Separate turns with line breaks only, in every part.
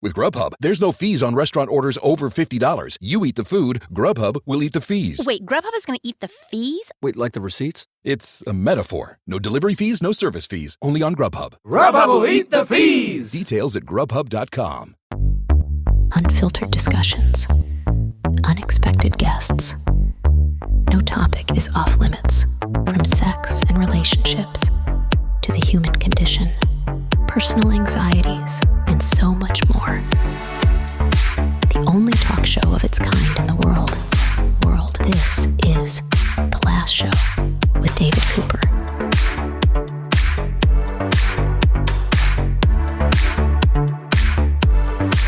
With Grubhub, there's no fees on restaurant orders over $50. You eat the food, Grubhub will eat the fees.
Wait, Grubhub is going to eat the fees?
Wait, like the receipts?
It's a metaphor. No delivery fees, no service fees. Only on Grubhub.
Grubhub will eat the fees!
Details at grubhub.com.
Unfiltered discussions. Unexpected guests. No topic is off limits. From sex and relationships to the human condition, personal anxieties, and so much more. The only talk show of its kind in the world. This is The Last Show with David Cooper.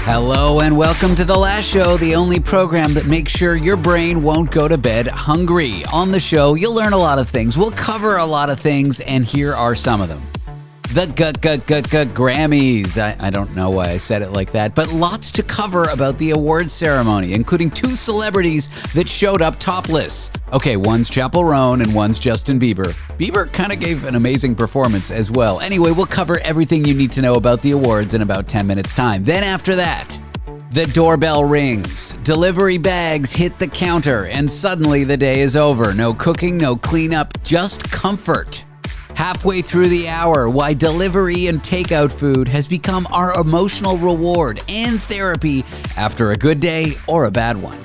Hello and welcome to The Last Show, the only program that makes sure your brain won't go to bed hungry. On the show, you'll learn a lot of things. We'll cover a lot of things, and here are some of them. The Grammys. I don't know why I said it like that, but lots to cover about the awards ceremony, including two celebrities that showed up topless. Okay, one's Chappell Roan and one's Justin Bieber. Bieber kind of gave an amazing performance as well. Anyway, we'll cover everything you need to know about the awards in about 10 minutes time. Then after that, the doorbell rings, delivery bags hit the counter, and suddenly the day is over. No cooking, no cleanup, just comfort. Halfway through the hour, why delivery and takeout food has become our emotional reward and therapy after a good day or a bad one.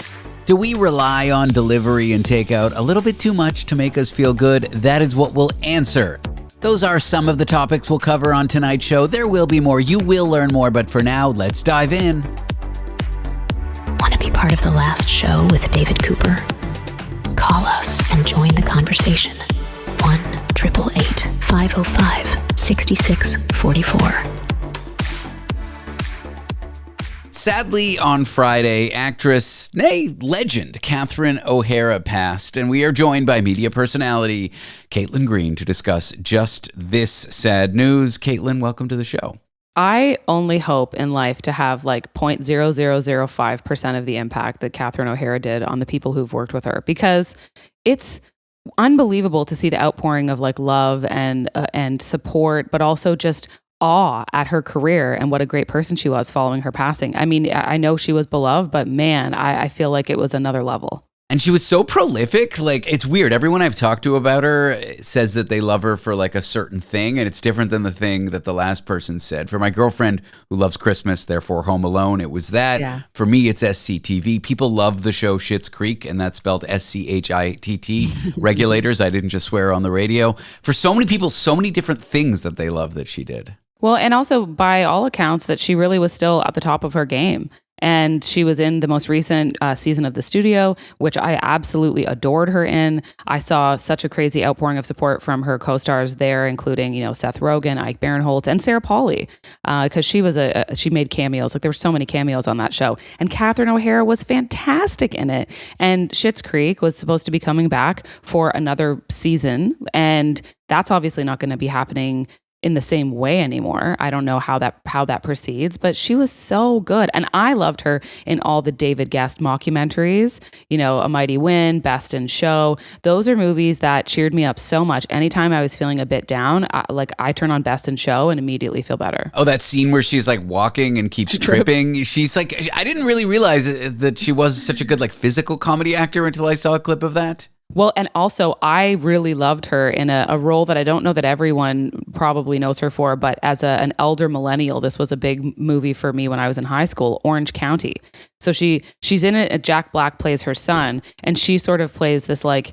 Do we rely on delivery and takeout a little bit too much to make us feel good? That is what we'll answer. Those are some of the topics we'll cover on tonight's show. There will be more. You will learn more, but for now, let's dive in.
Want to be part of The Last Show with David Cooper? Call us and join the conversation. 1-888-505-6644.
Sadly, on Friday, actress, nay, legend, Catherine O'Hara passed, and we are joined by media personality Caitlin Green to discuss just this sad news. Caitlin, welcome to the show.
I only hope in life to have like 0.0005% of the impact that Catherine O'Hara did on the people who've worked with her, because it's unbelievable to see the outpouring of like love and support, but also just awe at her career and what a great person she was following her passing. I mean, I know she was beloved, but man, I feel like it was another level.
And she was so prolific. Like, it's weird. Everyone I've talked to about her says that they love her for like a certain thing, and it's different than the thing that the last person said. For my girlfriend who loves Christmas, therefore Home Alone, it was that. Yeah. For me, it's SCTV. People love the show Schitt's Creek, and that's spelled SCHITT. Regulators. I didn't just swear on the radio. For so many people, so many different things that they love that she did.
Well, and also by all accounts that she really was still at the top of her game. And she was in the most recent season of The Studio, which I absolutely adored her in. I saw such a crazy outpouring of support from her co-stars there, including, Seth Rogen, Ike Barinholtz, and Sarah Polley, because she made cameos. Like, there were so many cameos on that show. And Catherine O'Hara was fantastic in it. And Schitt's Creek was supposed to be coming back for another season. And that's obviously not going to be happening in the same way anymore. I don't know how that proceeds, but she was so good. And I loved her in all the David Guest mockumentaries, A Mighty Wind, Best in Show. Those are movies that cheered me up so much. Anytime I was feeling a bit down, I turn on Best in Show and immediately feel better.
Oh, that scene where she's like walking and keeps tripping. She's like, I didn't really realize that she was such a good like physical comedy actor until I saw a clip of that.
Well, and also I really loved her in a role that I don't know that everyone probably knows her for, but as an elder millennial, this was a big movie for me when I was in high school, Orange County. So she's in it, Jack Black plays her son, and she sort of plays this like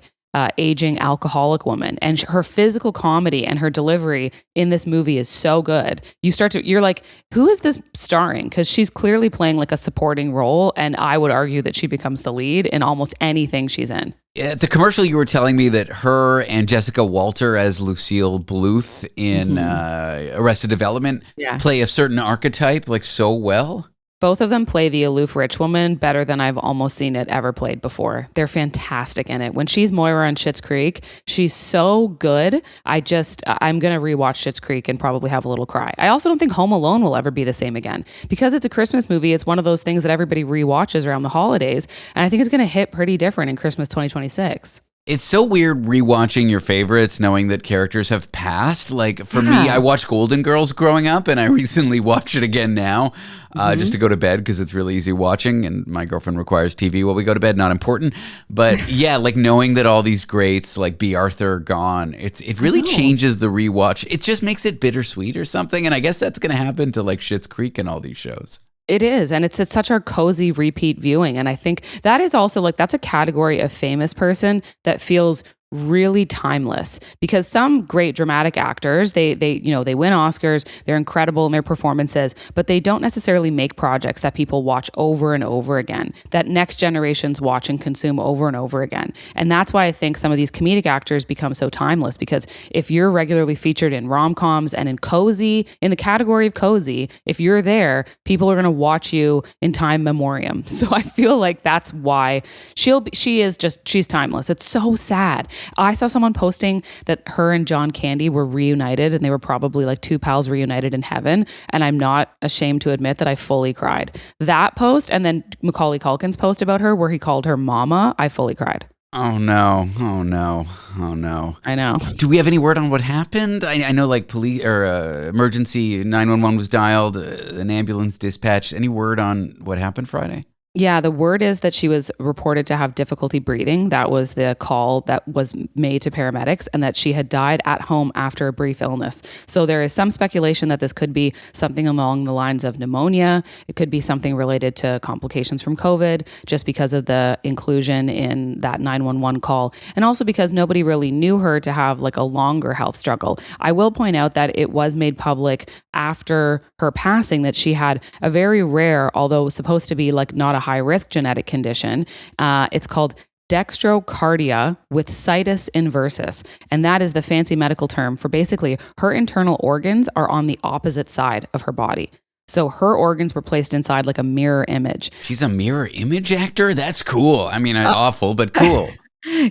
aging alcoholic woman, and her physical comedy and her delivery in this movie is so good. You're like, who is this starring? Because she's clearly playing like a supporting role, and I would argue that she becomes the lead in almost anything she's in.
At the commercial, you were telling me that her and Jessica Walter as Lucille Bluth in Arrested Development play a certain archetype like so well.
Both of them play the aloof rich woman better than I've almost seen it ever played before. They're fantastic in it. When she's Moira on Schitt's Creek, she's so good. I'm going to rewatch Schitt's Creek and probably have a little cry. I also don't think Home Alone will ever be the same again. Because it's a Christmas movie, it's one of those things that everybody rewatches around the holidays. And I think it's going to hit pretty different in Christmas 2026.
It's so weird rewatching your favorites knowing that characters have passed. Like for me, I watched Golden Girls growing up and I recently watched it again now just to go to bed because it's really easy watching and my girlfriend requires TV while we go to bed. Not important. But yeah, like knowing that all these greats like B. Arthur are gone, it really changes the rewatch. It just makes it bittersweet or something. And I guess that's going to happen to like Schitt's Creek and all these shows.
It is. And it's such a cozy repeat viewing. And I think that is also like, that's a category of famous person that feels really timeless, because some great dramatic actors, they win Oscars, they're incredible in their performances, but they don't necessarily make projects that people watch over and over again, that next generations watch and consume over and over again. And that's why I think some of these comedic actors become so timeless, because if you're regularly featured in rom-coms and in the category of cozy, if you're there, people are going to watch you in time memoriam. So I feel like that's why she's timeless. It's so sad. I saw someone posting that her and John Candy were reunited and they were probably like two pals reunited in heaven. And I'm not ashamed to admit that I fully cried. That post and then Macaulay Culkin's post about her where he called her mama, I fully cried.
Oh no. Oh no. Oh no.
I know.
Do we have any word on what happened? I know like police or emergency 911 was dialed, an ambulance dispatched. Any word on what happened Friday?
Yeah, the word is that she was reported to have difficulty breathing. That was the call that was made to paramedics, and that she had died at home after a brief illness. So there is some speculation that this could be something along the lines of pneumonia. It could be something related to complications from COVID, just because of the inclusion in that 911 call. And also because nobody really knew her to have like a longer health struggle. I will point out that it was made public after her passing that she had a very rare, although it was supposed to be like not a high-risk genetic condition. It's called dextrocardia with situs inversus. And that is the fancy medical term for basically her internal organs are on the opposite side of her body. So her organs were placed inside like a mirror image.
She's a mirror image actor? That's cool. I mean, awful, but cool.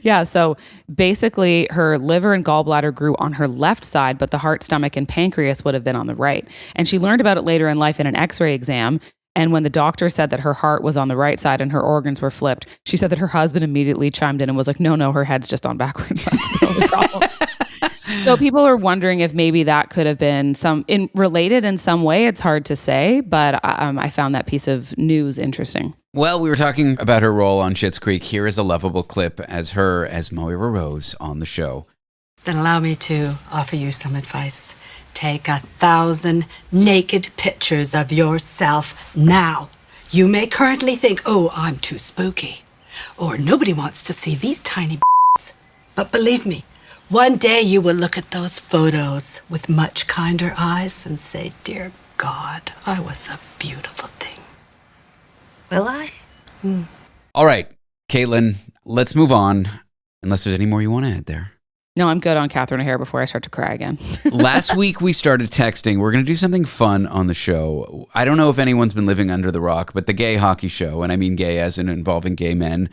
Yeah, so basically her liver and gallbladder grew on her left side, but the heart, stomach, and pancreas would have been on the right. And she learned about it later in life in an x-ray exam. And when the doctor said that her heart was on the right side and her organs were flipped, she said that her husband immediately chimed in and was like, no, her head's just on backwards. That's the only problem. So people are wondering if maybe that could have been related in some way. It's hard to say, but I found that piece of news interesting.
Well, we were talking about her role on Schitt's Creek. Here is a lovable clip as Moira Rose on the show.
Then allow me to offer you some advice. Take 1,000 naked pictures of yourself now. You may currently think, oh, I'm too spooky, or nobody wants to see these tiny b****s. But believe me, one day you will look at those photos with much kinder eyes and say, dear God, I was a beautiful thing. Will I?
All right, Caitlin, let's move on, unless there's any more you want to add there.
No, I'm good on Catherine O'Hara before I start to cry again.
Last week we started texting. We're going to do something fun on the show. I don't know if anyone's been living under the rock, but the gay hockey show, and I mean gay as in involving gay men,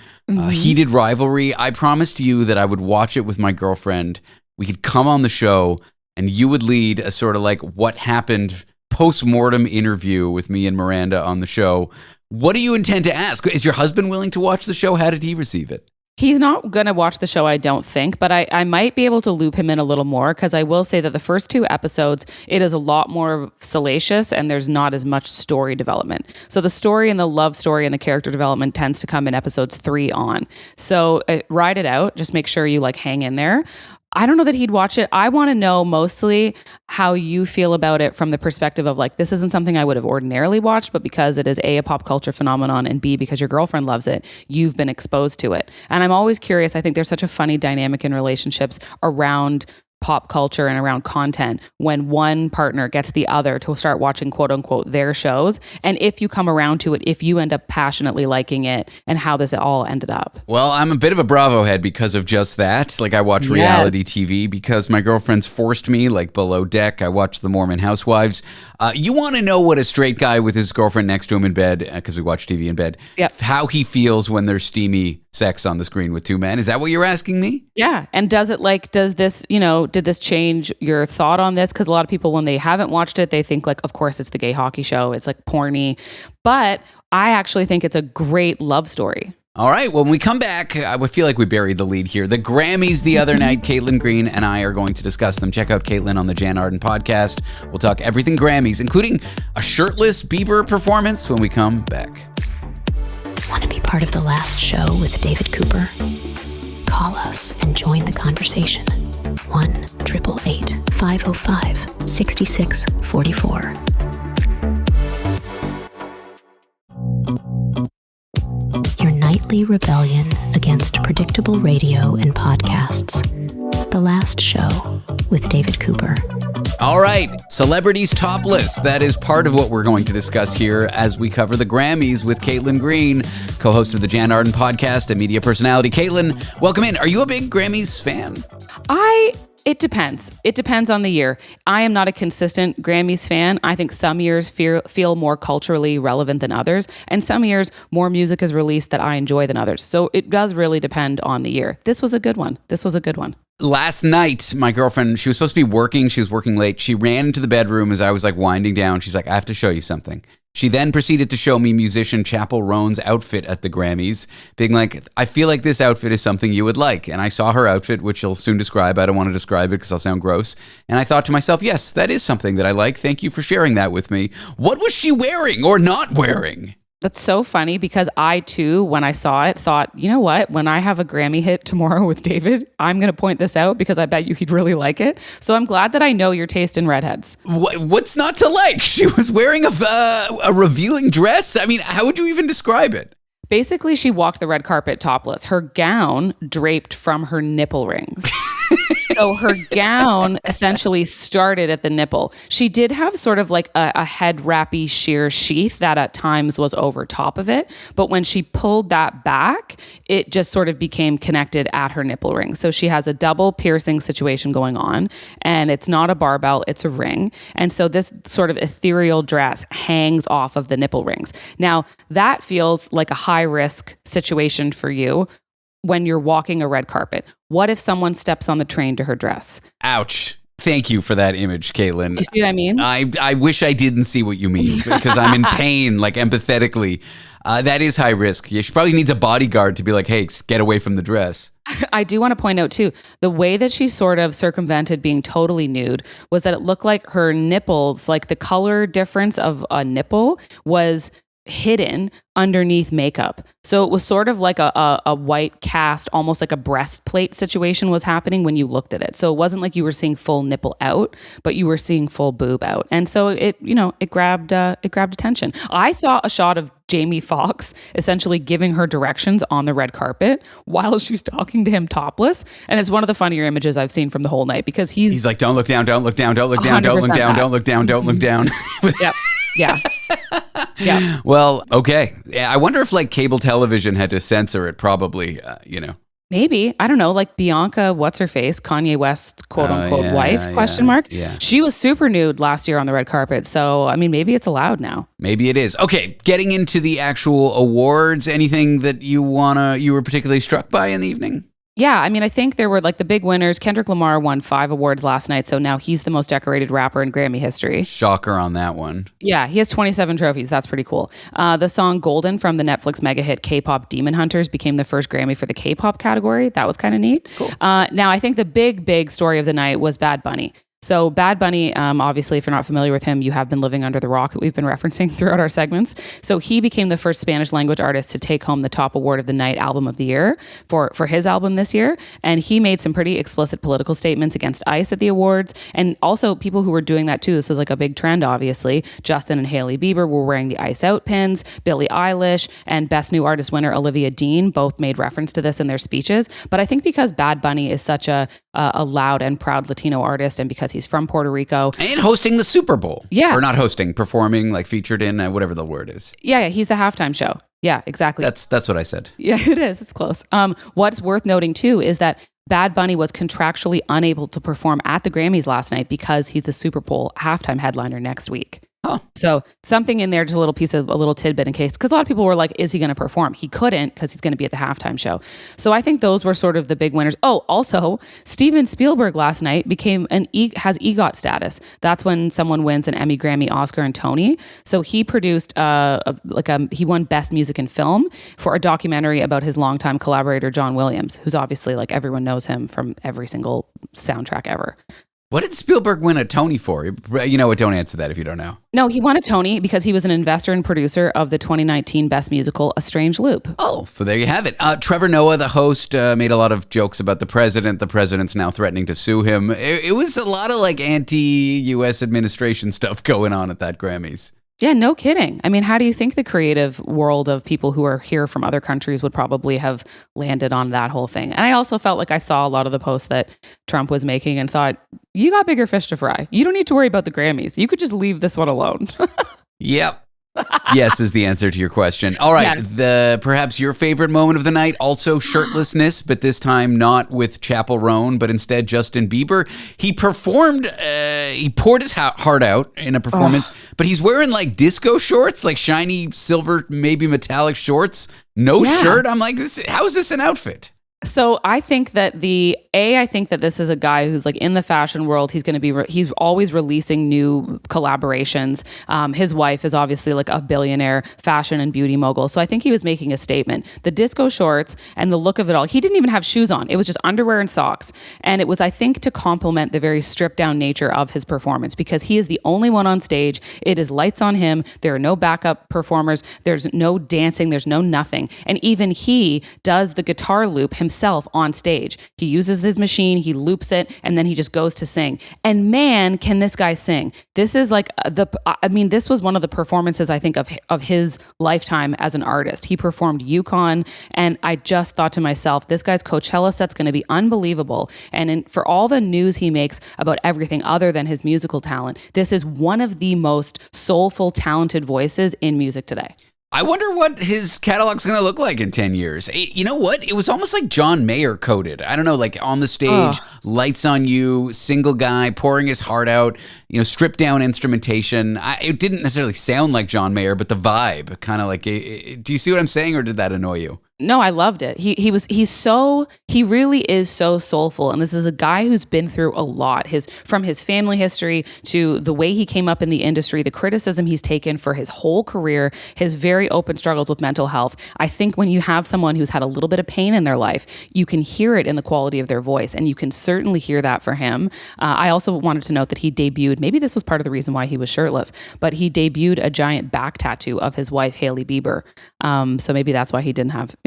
heated rivalry. I promised you that I would watch it with my girlfriend. We could come on the show and you would lead a sort of like what happened post-mortem interview with me and Miranda on the show. What do you intend to ask? Is your husband willing to watch the show? How did he receive it?
He's not going to watch the show, I don't think, but I might be able to loop him in a little more, because I will say that the first 2 episodes, it is a lot more salacious and there's not as much story development. So the story and the love story and the character development tends to come in episodes 3 on. So ride it out. Just make sure you like hang in there. I don't know that he'd watch it. I want to know mostly how you feel about it from the perspective of like, this isn't something I would have ordinarily watched, but because it is a pop culture phenomenon, and B, because your girlfriend loves it, you've been exposed to it. And I'm always curious. I think there's such a funny dynamic in relationships around pop culture and around content when one partner gets the other to start watching quote unquote their shows. And if you come around to it, if you end up passionately liking it, and how this all ended up.
Well, I'm a bit of a Bravo head because of just that. Like I watch reality TV because my girlfriend's forced me, like Below Deck. I watch The Mormon Housewives. You want to know what a straight guy with his girlfriend next to him in bed, because we watch TV in bed, how he feels when there's steamy sex on the screen with 2 men. Is that what you're asking me?
Yeah. And does this, did this change your thought on this? Because a lot of people, when they haven't watched it, they think like, of course, it's the gay hockey show. It's like porny. But I actually think it's a great love story.
All right, when we come back, I would feel like we buried the lead here. The Grammys the other night, Caitlin Green and I are going to discuss them. Check out Caitlin on the Jan Arden podcast. We'll talk everything Grammys, including a shirtless Bieber performance when we come back.
Want to be part of the last show with David Cooper? Call us and join the conversation. 1-888-505-6644. Your nightly rebellion against predictable radio and podcasts. The Last Show with David Cooper.
All right, celebrities topless. That is part of what we're going to discuss here as we cover the Grammys with Caitlin Green, co-host of the Jan Arden podcast and media personality. Caitlin, welcome in. Are you a big Grammys fan?
It depends. It depends on the year. I am not a consistent Grammys fan. I think some years feel more culturally relevant than others, and some years more music is released that I enjoy than others. So it does really depend on the year. This was a good one.
Last night, my girlfriend, she was supposed to be working. She was working late. She ran into the bedroom as I was like winding down. She's like, I have to show you something. She then proceeded to show me musician Chappell Roan's outfit at the Grammys, being like, I feel like this outfit is something you would like. And I saw her outfit, which she'll soon describe. I don't want to describe it because I'll sound gross. And I thought to myself, yes, that is something that I like. Thank you for sharing that with me. What was she wearing or not wearing?
That's so funny because I too, when I saw it, thought, you know what? When I have a Grammy hit tomorrow with David, I'm going to point this out because I bet you he'd really like it. So I'm glad that I know your taste in redheads.
What's not to like? She was wearing a revealing dress. I mean, how would you even describe it?
Basically, she walked the red carpet topless. Her gown draped from her nipple rings. So her gown essentially started at the nipple. She did have sort of like a head wrappy sheer sheath that at times was over top of it. But when she pulled that back, it just sort of became connected at her nipple ring. So she has a double piercing situation going on, and it's not a barbell, it's a ring. And so this sort of ethereal dress hangs off of the nipple rings. Now, that feels like a high risk situation for you when you're walking a red carpet. What if someone steps on the train to her dress?
Ouch. Thank you for that image, Caitlin.
Do you see what I mean?
I wish I didn't see what you mean because I'm in pain, like empathetically. That is high risk. Yeah, she probably needs a bodyguard to be like, hey, get away from the dress.
I do want to point out too, the way that she sort of circumvented being totally nude was that it looked like her nipples, like the color difference of a nipple was hidden underneath makeup. So it was sort of like a white cast, almost like a breastplate situation was happening when you looked at it. So it wasn't like you were seeing full nipple out, but you were seeing full boob out. And so it grabbed attention. I saw a shot of Jamie Foxx essentially giving her directions on the red carpet while she's talking to him topless. And it's one of the funnier images I've seen from the whole night because he's like,
don't look down, don't look down, don't look down, don't look down, don't look down, don't look down.
Yep. Yeah. Yeah.
Well, okay. Yeah, I wonder if like cable television had to censor it, probably,
Maybe. I don't know, like Bianca, what's her face, Kanye West, quote unquote wife, question mark.
Yeah.
She was super nude last year on the red carpet. So, I mean, maybe it's allowed now.
Maybe it is. Okay. Getting into the actual awards, anything that you were particularly struck by in the evening?
Yeah, I mean, I think there were like the big winners. Kendrick Lamar won 5 awards last night, so now he's the most decorated rapper in Grammy history.
Shocker on that one.
Yeah, he has 27 trophies. That's pretty cool. The song Golden from the Netflix mega hit K-pop Demon Hunters became the first Grammy for the K-pop category. That was kind of neat. Cool. Now, I think the big story of the night was Bad Bunny. So Bad Bunny, obviously, if you're not familiar with him, you have been living under the rock that we've been referencing throughout our segments. So he became the first Spanish language artist to take home the top award of the night, Album of the Year, for his album this year. And he made some pretty explicit political statements against ICE at the awards. And also people who were doing that too. This was like a big trend, obviously. Justin and Hailey Bieber were wearing the ICE out pins. Billie Eilish and Best New Artist winner Olivia Dean both made reference to this in their speeches. But I think because Bad Bunny is such a loud and proud Latino artist, and because he's from Puerto Rico
and hosting the Super Bowl, or not hosting, performing, like featured in whatever the word is.
Yeah, he's the halftime show. Yeah, exactly.
That's what I said.
Yeah, it is. It's close. What's worth noting too is that Bad Bunny was contractually unable to perform at the Grammys last night because he's the Super Bowl halftime headliner next week. So something in there, just a little tidbit in case, because a lot of people were like, is he going to perform? He couldn't because he's going to be at the halftime show. So I think those were sort of the big winners. Oh, also Steven Spielberg last night has EGOT status. That's when someone wins an Emmy, Grammy, Oscar, and Tony. So he produced he won Best Music in Film for a documentary about his longtime collaborator, John Williams, who's obviously like everyone knows him from every single soundtrack ever.
What did Spielberg win a Tony for? You know what? Don't answer that if you don't know.
No, he won a Tony because he was an investor and producer of the 2019 Best Musical, A Strange Loop.
Oh, so there you have it. Trevor Noah, the host, made a lot of jokes about the president. The president's now threatening to sue him. It was a lot of like anti-U.S. administration stuff going on at that Grammys.
Yeah, no kidding. I mean, how do you think the creative world of people who are here from other countries would probably have landed on that whole thing? And I also felt like I saw a lot of the posts that Trump was making and thought, you got bigger fish to fry. You don't need to worry about the Grammys. You could just leave this one alone.
Yep. Yes is the answer to your question. All right, yes. Perhaps your favorite moment of the night, also shirtlessness, but this time not with Chappell Roan, but instead Justin Bieber. He performed, he poured his heart out in a performance, but he's wearing like disco shorts, like shiny silver, maybe metallic shorts, no shirt. I'm like, how is this an outfit?
So I think that I think that this is a guy who's like in the fashion world. He's going to be, he's always releasing new collaborations. His wife is obviously like a billionaire fashion and beauty mogul. So I think he was making a statement. The disco shorts and the look of it all, he didn't even have shoes on. It was just underwear and socks. And it was, I think, to complement the very stripped down nature of his performance because he is the only one on stage. It is lights on him. There are no backup performers. There's no dancing. There's no nothing. And even he does the guitar loop himself on stage. He uses his machine, he loops it, and then he just goes to sing. And man, can this guy sing. This is like this was one of the performances I think of his lifetime as an artist. He performed Yukon, and I just thought to myself, this guy's Coachella set's going to be unbelievable. And for all the news he makes about everything other than his musical talent, this is one of the most soulful, talented voices in music today.
I wonder what his catalog's going to look like in 10 years. You know what? It was almost like John Mayer coded. I don't know, like on the stage, lights on you, single guy, pouring his heart out, stripped down instrumentation. It didn't necessarily sound like John Mayer, but the vibe kind of like, do you see what I'm saying, or did that annoy you?
No, I loved it. He really is so soulful. And this is a guy who's been through a lot. From his family history to the way he came up in the industry, the criticism he's taken for his whole career, his very open struggles with mental health. I think when you have someone who's had a little bit of pain in their life, you can hear it in the quality of their voice. And you can certainly hear that for him. I also wanted to note that he debuted, maybe this was part of the reason why he was shirtless, but he debuted a giant back tattoo of his wife, Hailey Bieber. So maybe that's why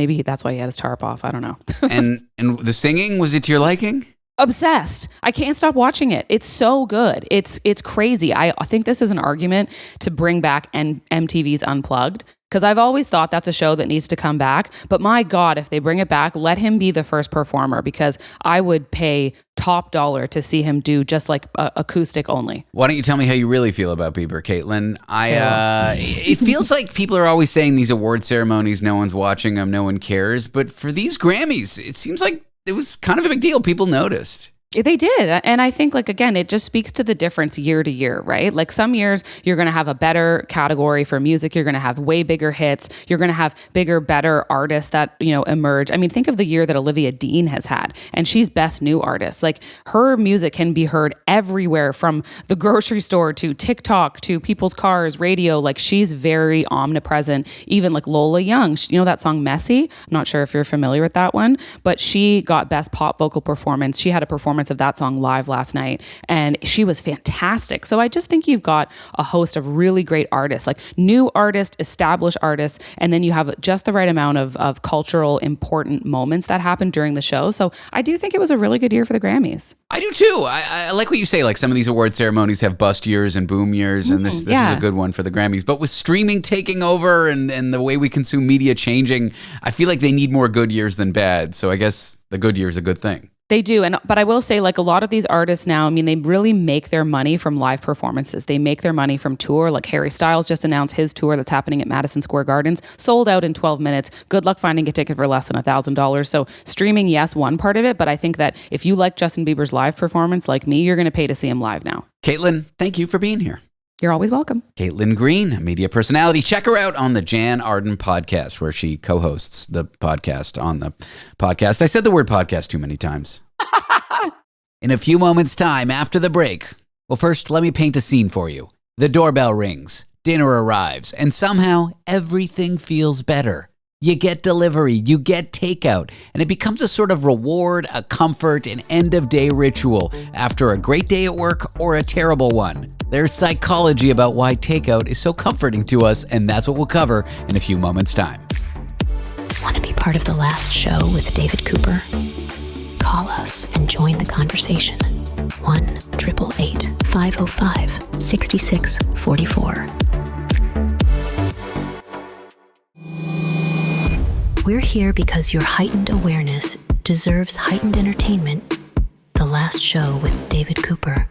maybe that's why he had his tarp off. I don't know.
and the singing, was it to your liking?
Obsessed. I can't stop watching it. It's so good. It's crazy. I think this is an argument to bring back MTV's Unplugged, because I've always thought that's a show that needs to come back. But my God, if they bring it back, let him be the first performer, because I would pay top dollar to see him do just like acoustic only.
Why don't you tell me how you really feel about Bieber, Caitlin? It feels like people are always saying these award ceremonies, no one's watching them, no one cares. But for these Grammys, it seems like it was kind of a big deal. People noticed.
They did. And I think, like, again, it just speaks to the difference year to year, right? Like some years you're going to have a better category for music. You're going to have way bigger hits. You're going to have bigger, better artists that, emerge. I mean, think of the year that Olivia Dean has had, and she's Best New Artist. Like, her music can be heard everywhere, from the grocery store to TikTok to people's cars, radio. Like, she's very omnipresent. Even like Lola Young, that song Messy? I'm not sure if you're familiar with that one, but she got Best Pop Vocal Performance. She had a performance of that song live last night, and she was fantastic. So I just think you've got a host of really great artists, like new artists, established artists, and then you have just the right amount of cultural important moments that happened during the show. So I do think it was a really good year for the Grammys.
I do too. I like what you say, like some of these award ceremonies have bust years and boom years, and this is a good one for the Grammys. But with streaming taking over and the way we consume media changing, I feel like they need more good years than bad. So I guess the good year is a good thing.
They do. But I will say, like, a lot of these artists now, I mean, they really make their money from live performances. They make their money from tour. Like Harry Styles just announced his tour that's happening at Madison Square Gardens, sold out in 12 minutes. Good luck finding a ticket for less than $1,000. So streaming, yes, one part of it. But I think that if you like Justin Bieber's live performance, like me, you're going to pay to see him live now.
Caitlin, thank you for being here.
You're always welcome.
Caitlin Green, a media personality. Check her out on the Jan Arden podcast, where she co-hosts the podcast on the podcast. I said the word podcast too many times. In a few moments' time after the break. Well, first, let me paint a scene for you. The doorbell rings, dinner arrives, and somehow everything feels better. You get delivery, you get takeout, and it becomes a sort of reward, a comfort, an end-of-day ritual after a great day at work or a terrible one. There's psychology about why takeout is so comforting to us, and that's what we'll cover in a few moments' time.
Want to be part of the last show with David Cooper? Call us and join the conversation. 1-888-505-6644. We're here because your heightened awareness deserves heightened entertainment. The last show with David Cooper.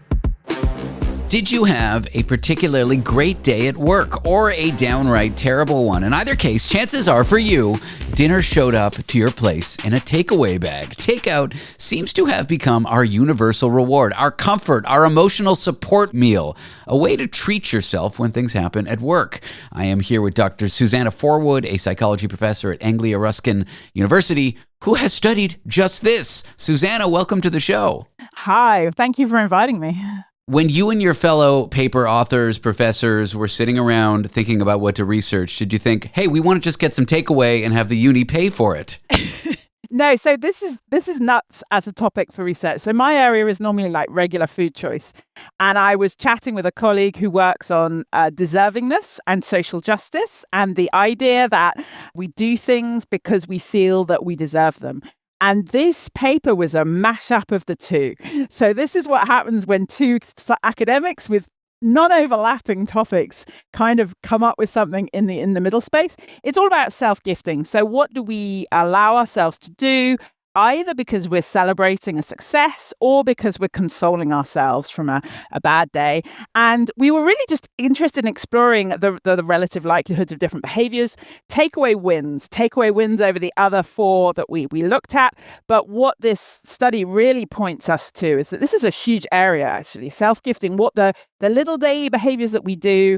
Did you have a particularly great day at work or a downright terrible one? In either case, chances are for you, dinner showed up to your place in a takeaway bag. Takeout seems to have become our universal reward, our comfort, our emotional support meal, a way to treat yourself when things happen at work. I am here with Dr. Suzanna Forwood, a psychology professor at Anglia Ruskin University, who has studied just this. Suzanna, welcome to the show.
Hi, thank you for inviting me.
When you and your fellow paper authors, professors were sitting around thinking about what to research, did you think, hey, we want to just get some takeaway and have the uni pay for it?
No, so this is nuts as a topic for research. So my area is normally like regular food choice. And I was chatting with a colleague who works on deservingness and social justice and the idea that we do things because we feel that we deserve them. And this paper was a mashup of the two. So this is what happens when two academics with non-overlapping topics kind of come up with something in the middle space. It's all about self-gifting. So what do we allow ourselves to do, either because we're celebrating a success or because we're consoling ourselves from a bad day? And we were really just interested in exploring the relative likelihoods of different behaviors. Takeaway wins over the other four that we looked at. But what this study really points us to is that this is a huge area, actually, self-gifting, what the little daily behaviors that we do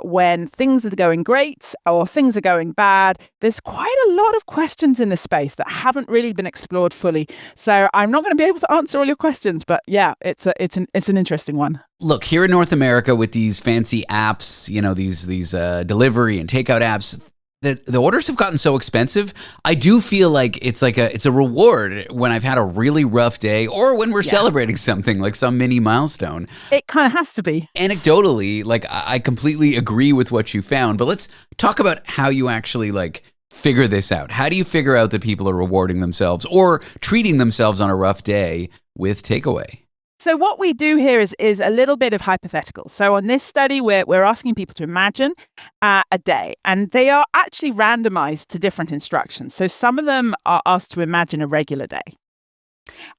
when things are going great or things are going bad. There's quite a lot of questions in this space that haven't really been explored fully. So I'm not going to be able to answer all your questions, but yeah, it's an interesting one.
Look, here in North America with these fancy apps, you know, these delivery and takeout apps, the orders have gotten so expensive. I do feel like it's a reward when I've had a really rough day or when we're celebrating something like some mini milestone.
It kind of has to be.
Anecdotally, like I completely agree with what you found, but let's talk about how you actually figure this out. How do you figure out that people are rewarding themselves or treating themselves on a rough day with takeaway?
So what we do here is a little bit of hypothetical. So on this study, we're asking people to imagine a day, and they are actually randomized to different instructions. So some of them are asked to imagine a regular day.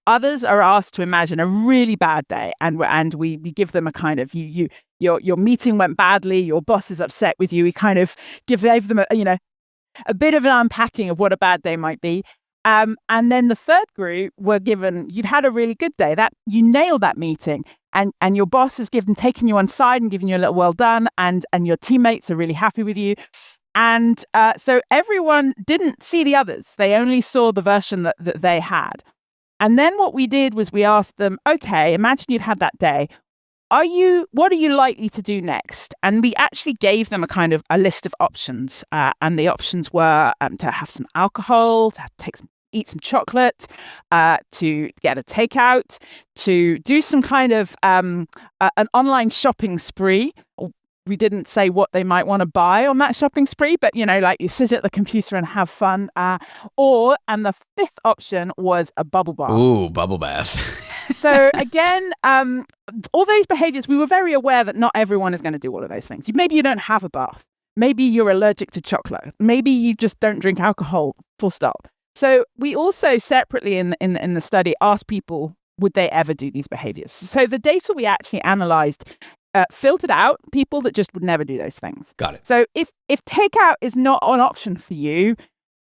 Others are asked to imagine a really bad day, and we give them a kind of your meeting went badly, your boss is upset with you. We kind of gave them a bit of an unpacking of what a bad day might be. And then the third group were given, you've had a really good day, that you nailed that meeting, and your boss has taken you on side and given you a little well done, and your teammates are really happy with you. And so everyone didn't see the others. They only saw the version that they had. And then what we did was we asked them, okay, imagine you've had that day. What are you likely to do next? And we actually gave them a list of options. And the options were to have some alcohol, to eat some chocolate, to get a takeout, to do some kind of an online shopping spree. We didn't say what they might want to buy on that shopping spree, but you sit at the computer and have fun. And the fifth option was a bubble bath.
Ooh, bubble bath.
So again, all those behaviors, we were very aware that not everyone is going to do all of those things. Maybe you don't have a bath. Maybe you're allergic to chocolate. Maybe you just don't drink alcohol, full stop. So we also separately in the study asked people, would they ever do these behaviors? So the data we actually analyzed filtered out people that just would never do those things.
Got it.
So if takeout is not an option for you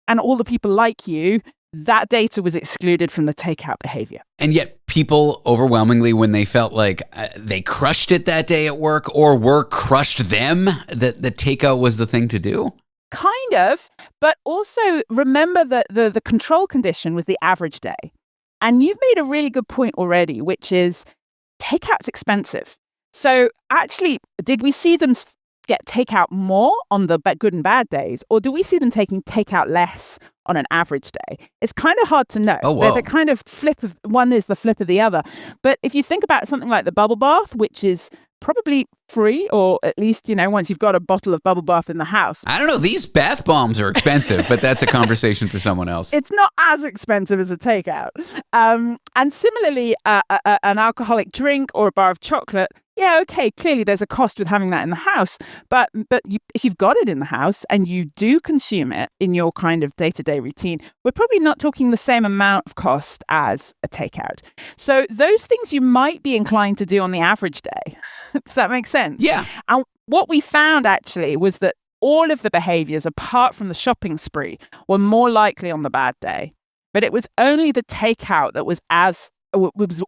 and all the people like you, that data was excluded from the takeout behavior.
And yet people overwhelmingly, when they felt like they crushed it that day at work or work crushed them, that the takeout was the thing to do?
Kind of, but also remember that the control condition was the average day. And you've made a really good point already, which is takeout's expensive. So actually, did we see them get takeout more on the good and bad days, or do we see them taking takeout less on an average day? It's kind of hard to know.
Oh, whoa.
They're kind of one is the flip of the other. But if you think about something like the bubble bath, which is probably free, or at least, once you've got a bottle of bubble bath in the house.
I don't know. These bath bombs are expensive, but that's a conversation for someone else.
It's not as expensive as a takeout. And similarly, an alcoholic drink or a bar of chocolate, yeah, okay, clearly there's a cost with having that in the house. But if you've got it in the house and you do consume it in your kind of day-to-day routine, we're probably not talking the same amount of cost as a takeout. So those things you might be inclined to do on the average day. Does that make sense?
Yeah.
And what we found actually was that all of the behaviors, apart from the shopping spree, were more likely on the bad day. But it was only the takeout that was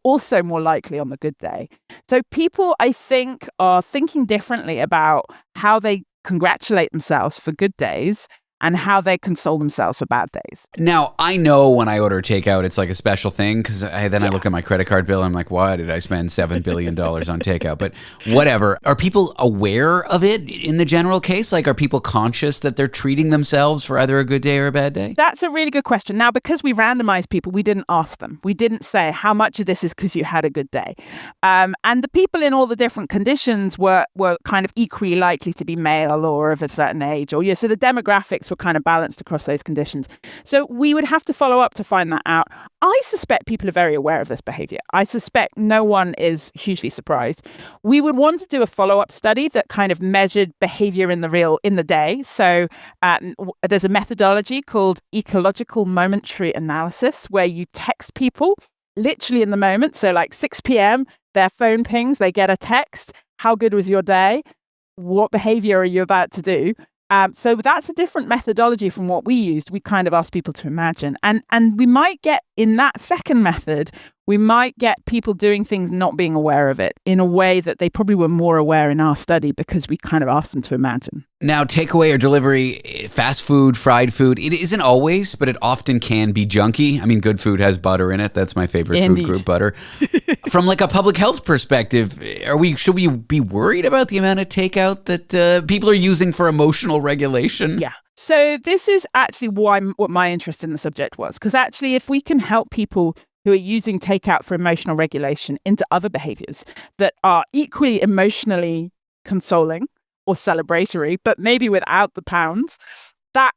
also more likely on the good day. So people, I think, are thinking differently about how they congratulate themselves for good days and how they console themselves for bad days.
Now, I know when I order takeout, it's like a special thing because I look at my credit card bill and I'm like, why did I spend $7 billion on takeout? But whatever. Are people aware of it in the general case? Like, are people conscious that they're treating themselves for either a good day or a bad day?
That's a really good question. Now, because we randomized people, we didn't ask them. We didn't say how much of this is because you had a good day. And the people in all the different conditions were kind of equally likely to be male or of a certain age. So the demographics were kind of balanced across those conditions. So we would have to follow up to find that out. I suspect people are very aware of this behavior. I suspect no one is hugely surprised. We would want to do a follow-up study that kind of measured behavior in the day. So there's a methodology called ecological momentary analysis where you text people literally in the moment. So like 6 p.m., their phone pings, they get a text. How good was your day? What behavior are you about to do? So that's a different methodology from what we used. We kind of asked people to imagine. And we might get, in that second method, we might get people doing things not being aware of it in a way that they probably were more aware in our study because we kind of asked them to imagine.
Now, takeaway or delivery, fast food, fried food, it isn't always, but it often can be junky. I mean, good food has butter in it. That's my favorite
Indeed.
food group, butter. From like a public health perspective, should we be worried about the amount of takeout that people are using for emotional regulation?
Yeah. So this is actually what my interest in the subject was, because actually if we can help people who are using takeout for emotional regulation into other behaviors that are equally emotionally consoling or celebratory, but maybe without the pounds, that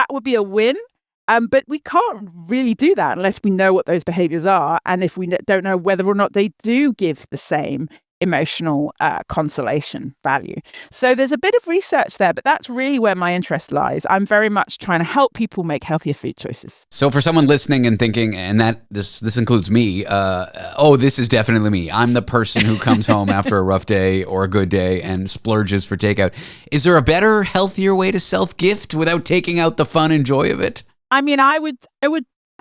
would be a win. But we can't really do that unless we know what those behaviors are. And if we don't know whether or not they do give the same emotional consolation value. So there's a bit of research there, but that's really where my interest lies. I'm very much trying to help people make healthier food choices.
So for someone listening and thinking, and that this includes me, this is definitely me. I'm the person who comes home after a rough day or a good day and splurges for takeout. Is there a better, healthier way to self-gift without taking out the fun and joy of it?
I mean, I would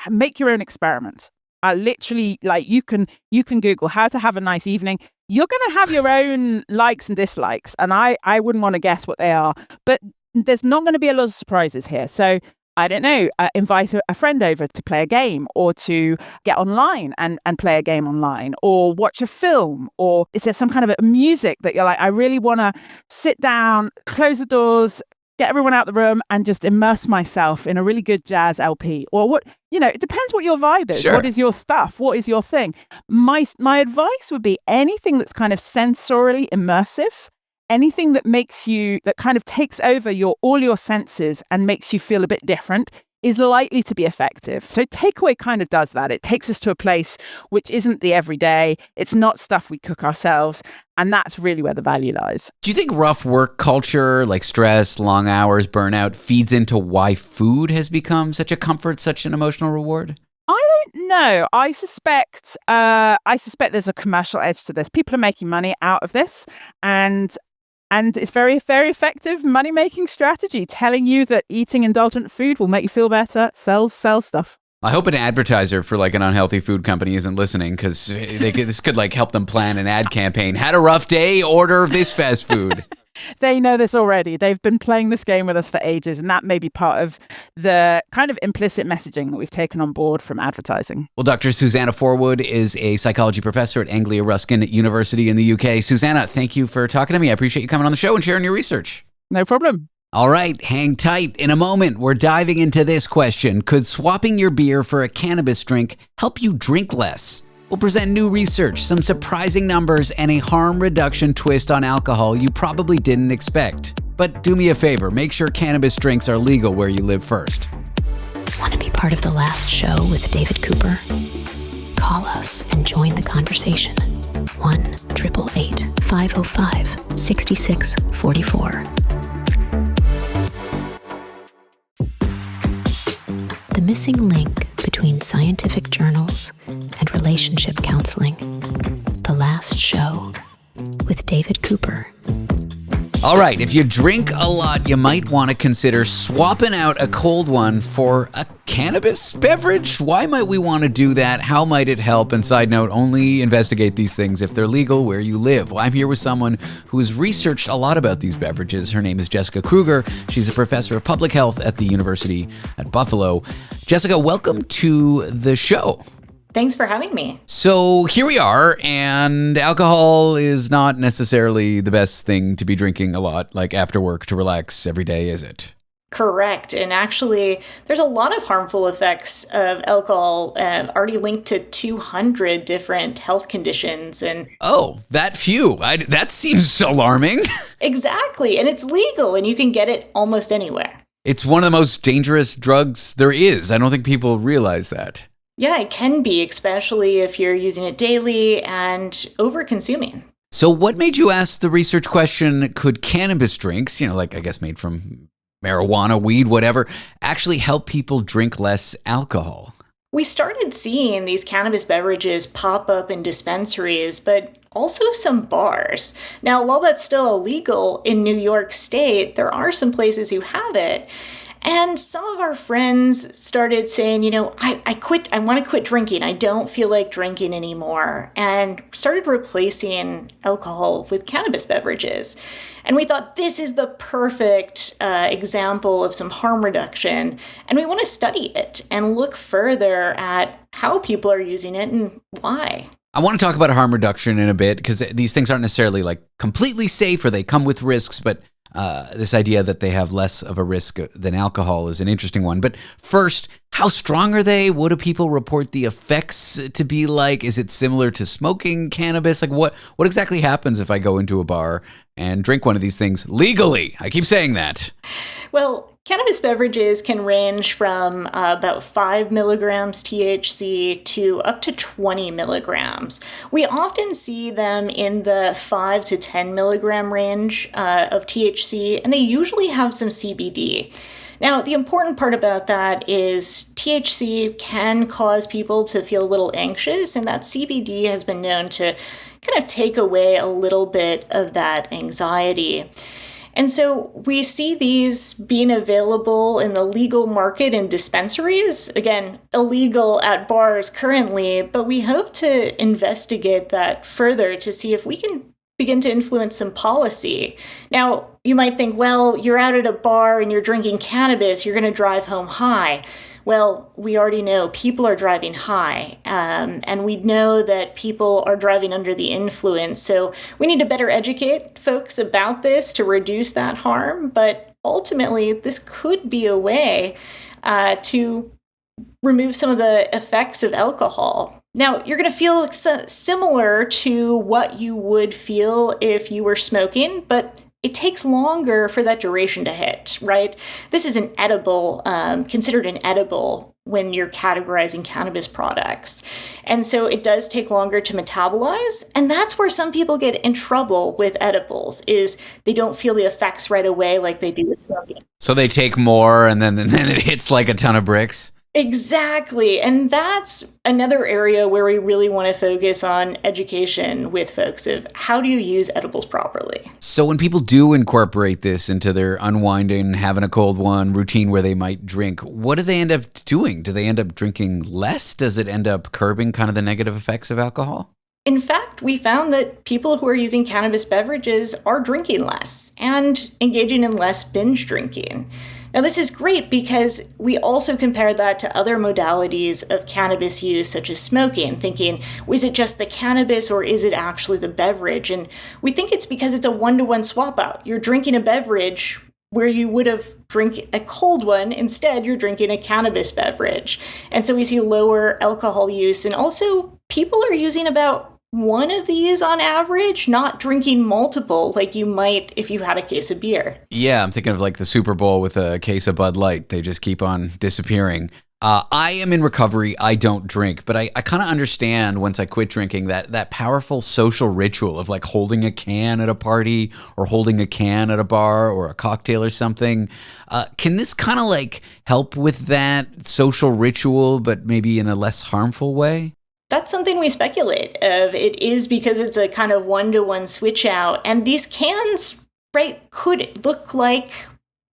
make your own experiment. Literally, like you can Google how to have a nice evening. You're going to have your own likes and dislikes, and I wouldn't want to guess what they are. But there's not going to be a lot of surprises here. So I don't know, invite a friend over to play a game or to get online and play a game online or watch a film, or is there some kind of a music that you're like, I really want to sit down, close the doors, get everyone out the room and just immerse myself in a really good jazz LP or what, it depends what your vibe is.
Sure.
What is your stuff? What is your thing? My advice would be anything that's kind of sensorially immersive, anything that that kind of takes over all your senses and makes you feel a bit different is likely to be effective. So takeaway kind of does that. It takes us to a place which isn't the everyday. It's not stuff we cook ourselves. And that's really where the value lies.
Do you think rough work culture, like stress, long hours, burnout, feeds into why food has become such a comfort, such an emotional reward?
I don't know. I suspect there's a commercial edge to this. People are making money out of this, and it's very, very effective money-making strategy, telling you that eating indulgent food will make you feel better, sells stuff.
I hope an advertiser for like an unhealthy food company isn't listening, because this could like help them plan an ad campaign. Had a rough day? Order this fast food.
They know this already. They've been playing this game with us for ages, and that may be part of the kind of implicit messaging that we've taken on board from advertising.
Well, Dr. Suzanna Forwood is a psychology professor at Anglia Ruskin University in the UK. Suzanna, thank you for talking to me. I appreciate you coming on the show and sharing your research.
No problem.
All right, hang tight. In a moment, we're diving into this question. Could swapping your beer for a cannabis drink help you drink less? We'll present new research, some surprising numbers, and a harm reduction twist on alcohol you probably didn't expect. But do me a favor, make sure cannabis drinks are legal where you live first.
Want to be part of the last show with David Cooper? Call us and join the conversation. 1-888-505-6644. The missing link between scientific journals and relationship counseling. The last show with David Cooper.
All right, if you drink a lot, you might want to consider swapping out a cold one for a cannabis beverage. Why might we want to do that? How might it help? And side note, only investigate these things if they're legal where you live. Well, I'm here with someone who has researched a lot about these beverages. Her name is Jessica Kruger. She's a professor of public health at the University at Buffalo. Jessica, welcome to the show.
Thanks for having me.
So here we are, and alcohol is not necessarily the best thing to be drinking a lot, like after work to relax every day, is it?
Correct. And actually, there's a lot of harmful effects of alcohol already linked to 200 different health conditions. And
oh, that few. That seems alarming.
Exactly. And it's legal, and you can get it almost anywhere.
It's one of the most dangerous drugs there is. I don't think people realize that.
Yeah, it can be, especially if you're using it daily and over-consuming.
So what made you ask the research question, could cannabis drinks, like I guess made from marijuana, weed, whatever, actually help people drink less alcohol?
We started seeing these cannabis beverages pop up in dispensaries, but also some bars. Now, while that's still illegal in New York State, there are some places who have it. And some of our friends started saying, I want to quit drinking. I don't feel like drinking anymore. And started replacing alcohol with cannabis beverages. And we thought this is the perfect example of some harm reduction. And we want to study it and look further at how people are using it and why.
I want to talk about harm reduction in a bit, because these things aren't necessarily like completely safe, or they come with risks, but this idea that they have less of a risk than alcohol is an interesting one. But first, how strong are they? What do people report the effects to be like? Is it similar to smoking cannabis? Like what exactly happens if I go into a bar and drink one of these things legally? I keep saying that.
Well, cannabis beverages can range from about 5 milligrams THC to up to 20 milligrams. We often see them in the 5 to 10 milligram range of THC, and they usually have some CBD. Now, the important part about that is THC can cause people to feel a little anxious, and that CBD has been known to kind of take away a little bit of that anxiety. And so we see these being available in the legal market in dispensaries, again, illegal at bars currently, but we hope to investigate that further to see if we can begin to influence some policy. Now, you might think, well, you're out at a bar and you're drinking cannabis, you're going to drive home high. Well, we already know people are driving high, and we know that people are driving under the influence. So we need to better educate folks about this to reduce that harm. But ultimately, this could be a way to remove some of the effects of alcohol. Now, you're going to feel similar to what you would feel if you were smoking, but it takes longer for that duration to hit, right? This is an edible, considered an edible when you're categorizing cannabis products. And so it does take longer to metabolize. And that's where some people get in trouble with edibles, is they don't feel the effects right away like they do with smoking.
So they take more and then it hits like a ton of bricks?
Exactly. And that's another area where we really want to focus on education with folks of how do you use edibles properly.
So when people do incorporate this into their unwinding, having a cold one routine where they might drink, what do they end up doing? Do they end up drinking less? Does it end up curbing kind of the negative effects of alcohol?
In fact, we found that people who are using cannabis beverages are drinking less and engaging in less binge drinking. Now, this is great because we also compared that to other modalities of cannabis use, such as smoking, thinking, is it just the cannabis or is it actually the beverage? And we think it's because it's a one-to-one swap out. You're drinking a beverage where you would have drink a cold one. Instead, you're drinking a cannabis beverage. And so we see lower alcohol use. And also, people are using about one of these on average, not drinking multiple like you might if you had a case of beer.
Yeah, I'm thinking of like the Super Bowl with a case of Bud Light. They just keep on disappearing. I am in recovery. I don't drink, but I kind of understand once I quit drinking that powerful social ritual of like holding a can at a party or holding a can at a bar or a cocktail or something. Can this kind of like help with that social ritual, but maybe in a less harmful way?
That's something we speculate of. It is because it's a kind of one-to-one switch out. And these cans, right, could look like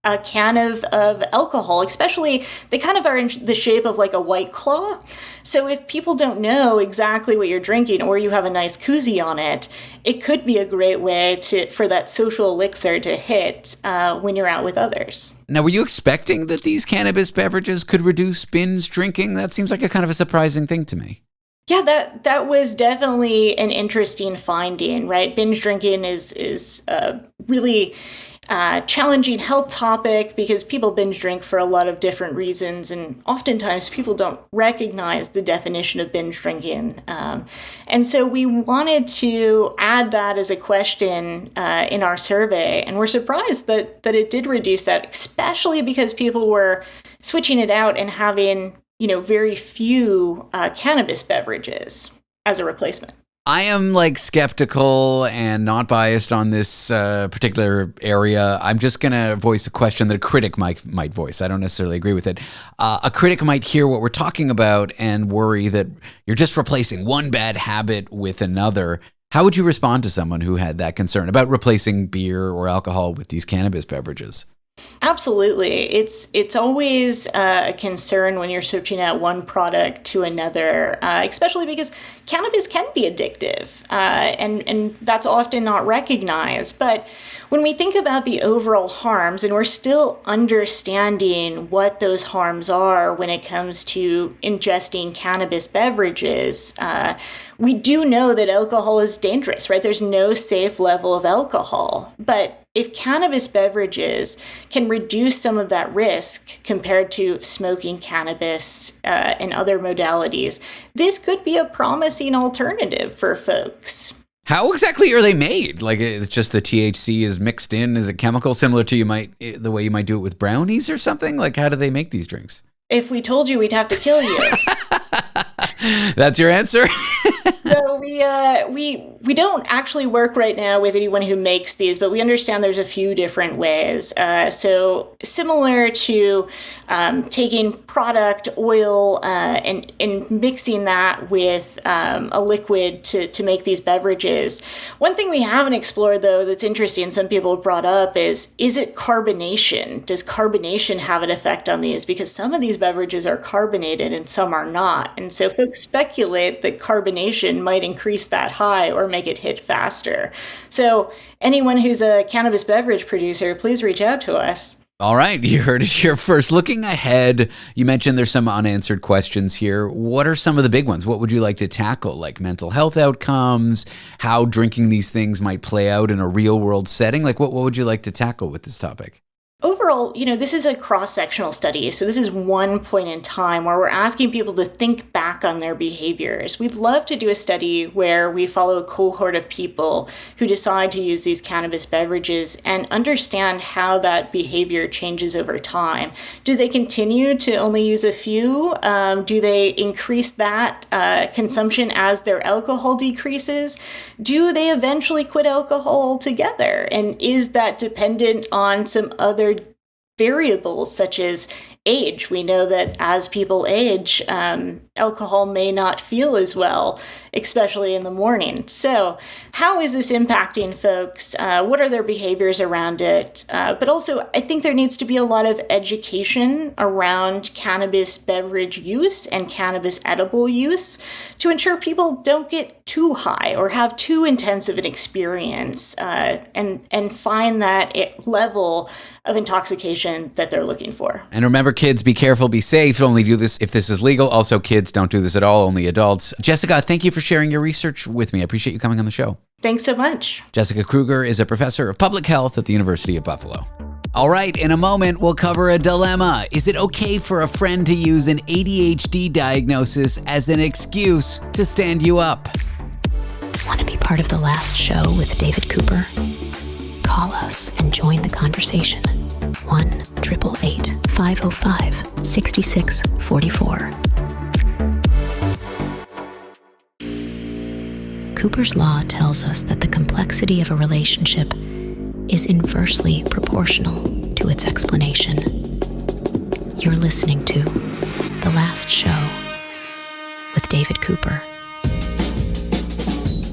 a can of alcohol, especially they kind of are in the shape of like a White Claw. So if people don't know exactly what you're drinking or you have a nice koozie on it, it could be a great way for that social elixir to hit when you're out with others.
Now, were you expecting that these cannabis beverages could reduce binge drinking? That seems like a kind of a surprising thing to me.
Yeah, that was definitely an interesting finding, right? Binge drinking is a really challenging health topic because people binge drink for a lot of different reasons, and oftentimes people don't recognize the definition of binge drinking. And so we wanted to add that as a question in our survey, and we're surprised that it did reduce that, especially because people were switching it out and having very few cannabis beverages as a replacement.
I am like skeptical and not biased on this particular area. I'm just going to voice a question that a critic might voice. I don't necessarily agree with it. A critic might hear what we're talking about and worry that you're just replacing one bad habit with another. How would you respond to someone who had that concern about replacing beer or alcohol with these cannabis beverages?
Absolutely. It's always a concern when you're switching out one product to another, especially because cannabis can be addictive, and that's often not recognized. But when we think about the overall harms, and we're still understanding what those harms are when it comes to ingesting cannabis beverages, we do know that alcohol is dangerous, right? There's no safe level of alcohol. But if cannabis beverages can reduce some of that risk compared to smoking cannabis and other modalities, this could be a promising alternative for folks.
How exactly are they made? Like, it's just the THC is mixed in as a chemical similar to the way you might do it with brownies or something? Like, how do they make these drinks?
If we told you, we'd have to kill you.
That's your answer?
So we don't actually work right now with anyone who makes these, but we understand there's a few different ways. So similar to taking product oil and mixing that with a liquid to make these beverages. One thing we haven't explored, though, that's interesting, some people have brought up is it carbonation? Does carbonation have an effect on these? Because some of these beverages are carbonated and some are not. And so folks speculate that carbonation might increase that high or make it hit faster. So anyone who's a cannabis beverage producer, please reach out to us.
All right, you heard it here first. Looking ahead, you mentioned there's some unanswered questions here. What are some of the big ones? What would you like to tackle, like mental health outcomes, how drinking these things might play out in a real world setting? Like what would you like to tackle with this topic?
Overall, this is a cross-sectional study. So this is one point in time where we're asking people to think back on their behaviors. We'd love to do a study where we follow a cohort of people who decide to use these cannabis beverages and understand how that behavior changes over time. Do they continue to only use a few? Do they increase that consumption as their alcohol decreases? Do they eventually quit alcohol altogether? And is that dependent on some other variables such as age. We know that as people age, alcohol may not feel as well, especially in the morning. So how is this impacting folks? What are their behaviors around it? But also, I think there needs to be a lot of education around cannabis beverage use and cannabis edible use to ensure people don't get too high or have too intensive an experience and find that level of intoxication that they're looking for.
And remember, kids, be careful, be safe. Only do this if this is legal. Also, kids, don't do this at all, only adults. Jessica, thank you for sharing your research with me. I appreciate you coming on the show.
Thanks so much.
Jessica Kruger is a professor of public health at the University of Buffalo. All right, in a moment, we'll cover a dilemma. Is it okay for a friend to use an ADHD diagnosis as an excuse to stand you up?
Want to be part of the last show with David Cooper? Call us and join the conversation. 1-888-505-6644. Cooper's law tells us that the complexity of a relationship is inversely proportional to its explanation. You're listening to The Last Show with David Cooper.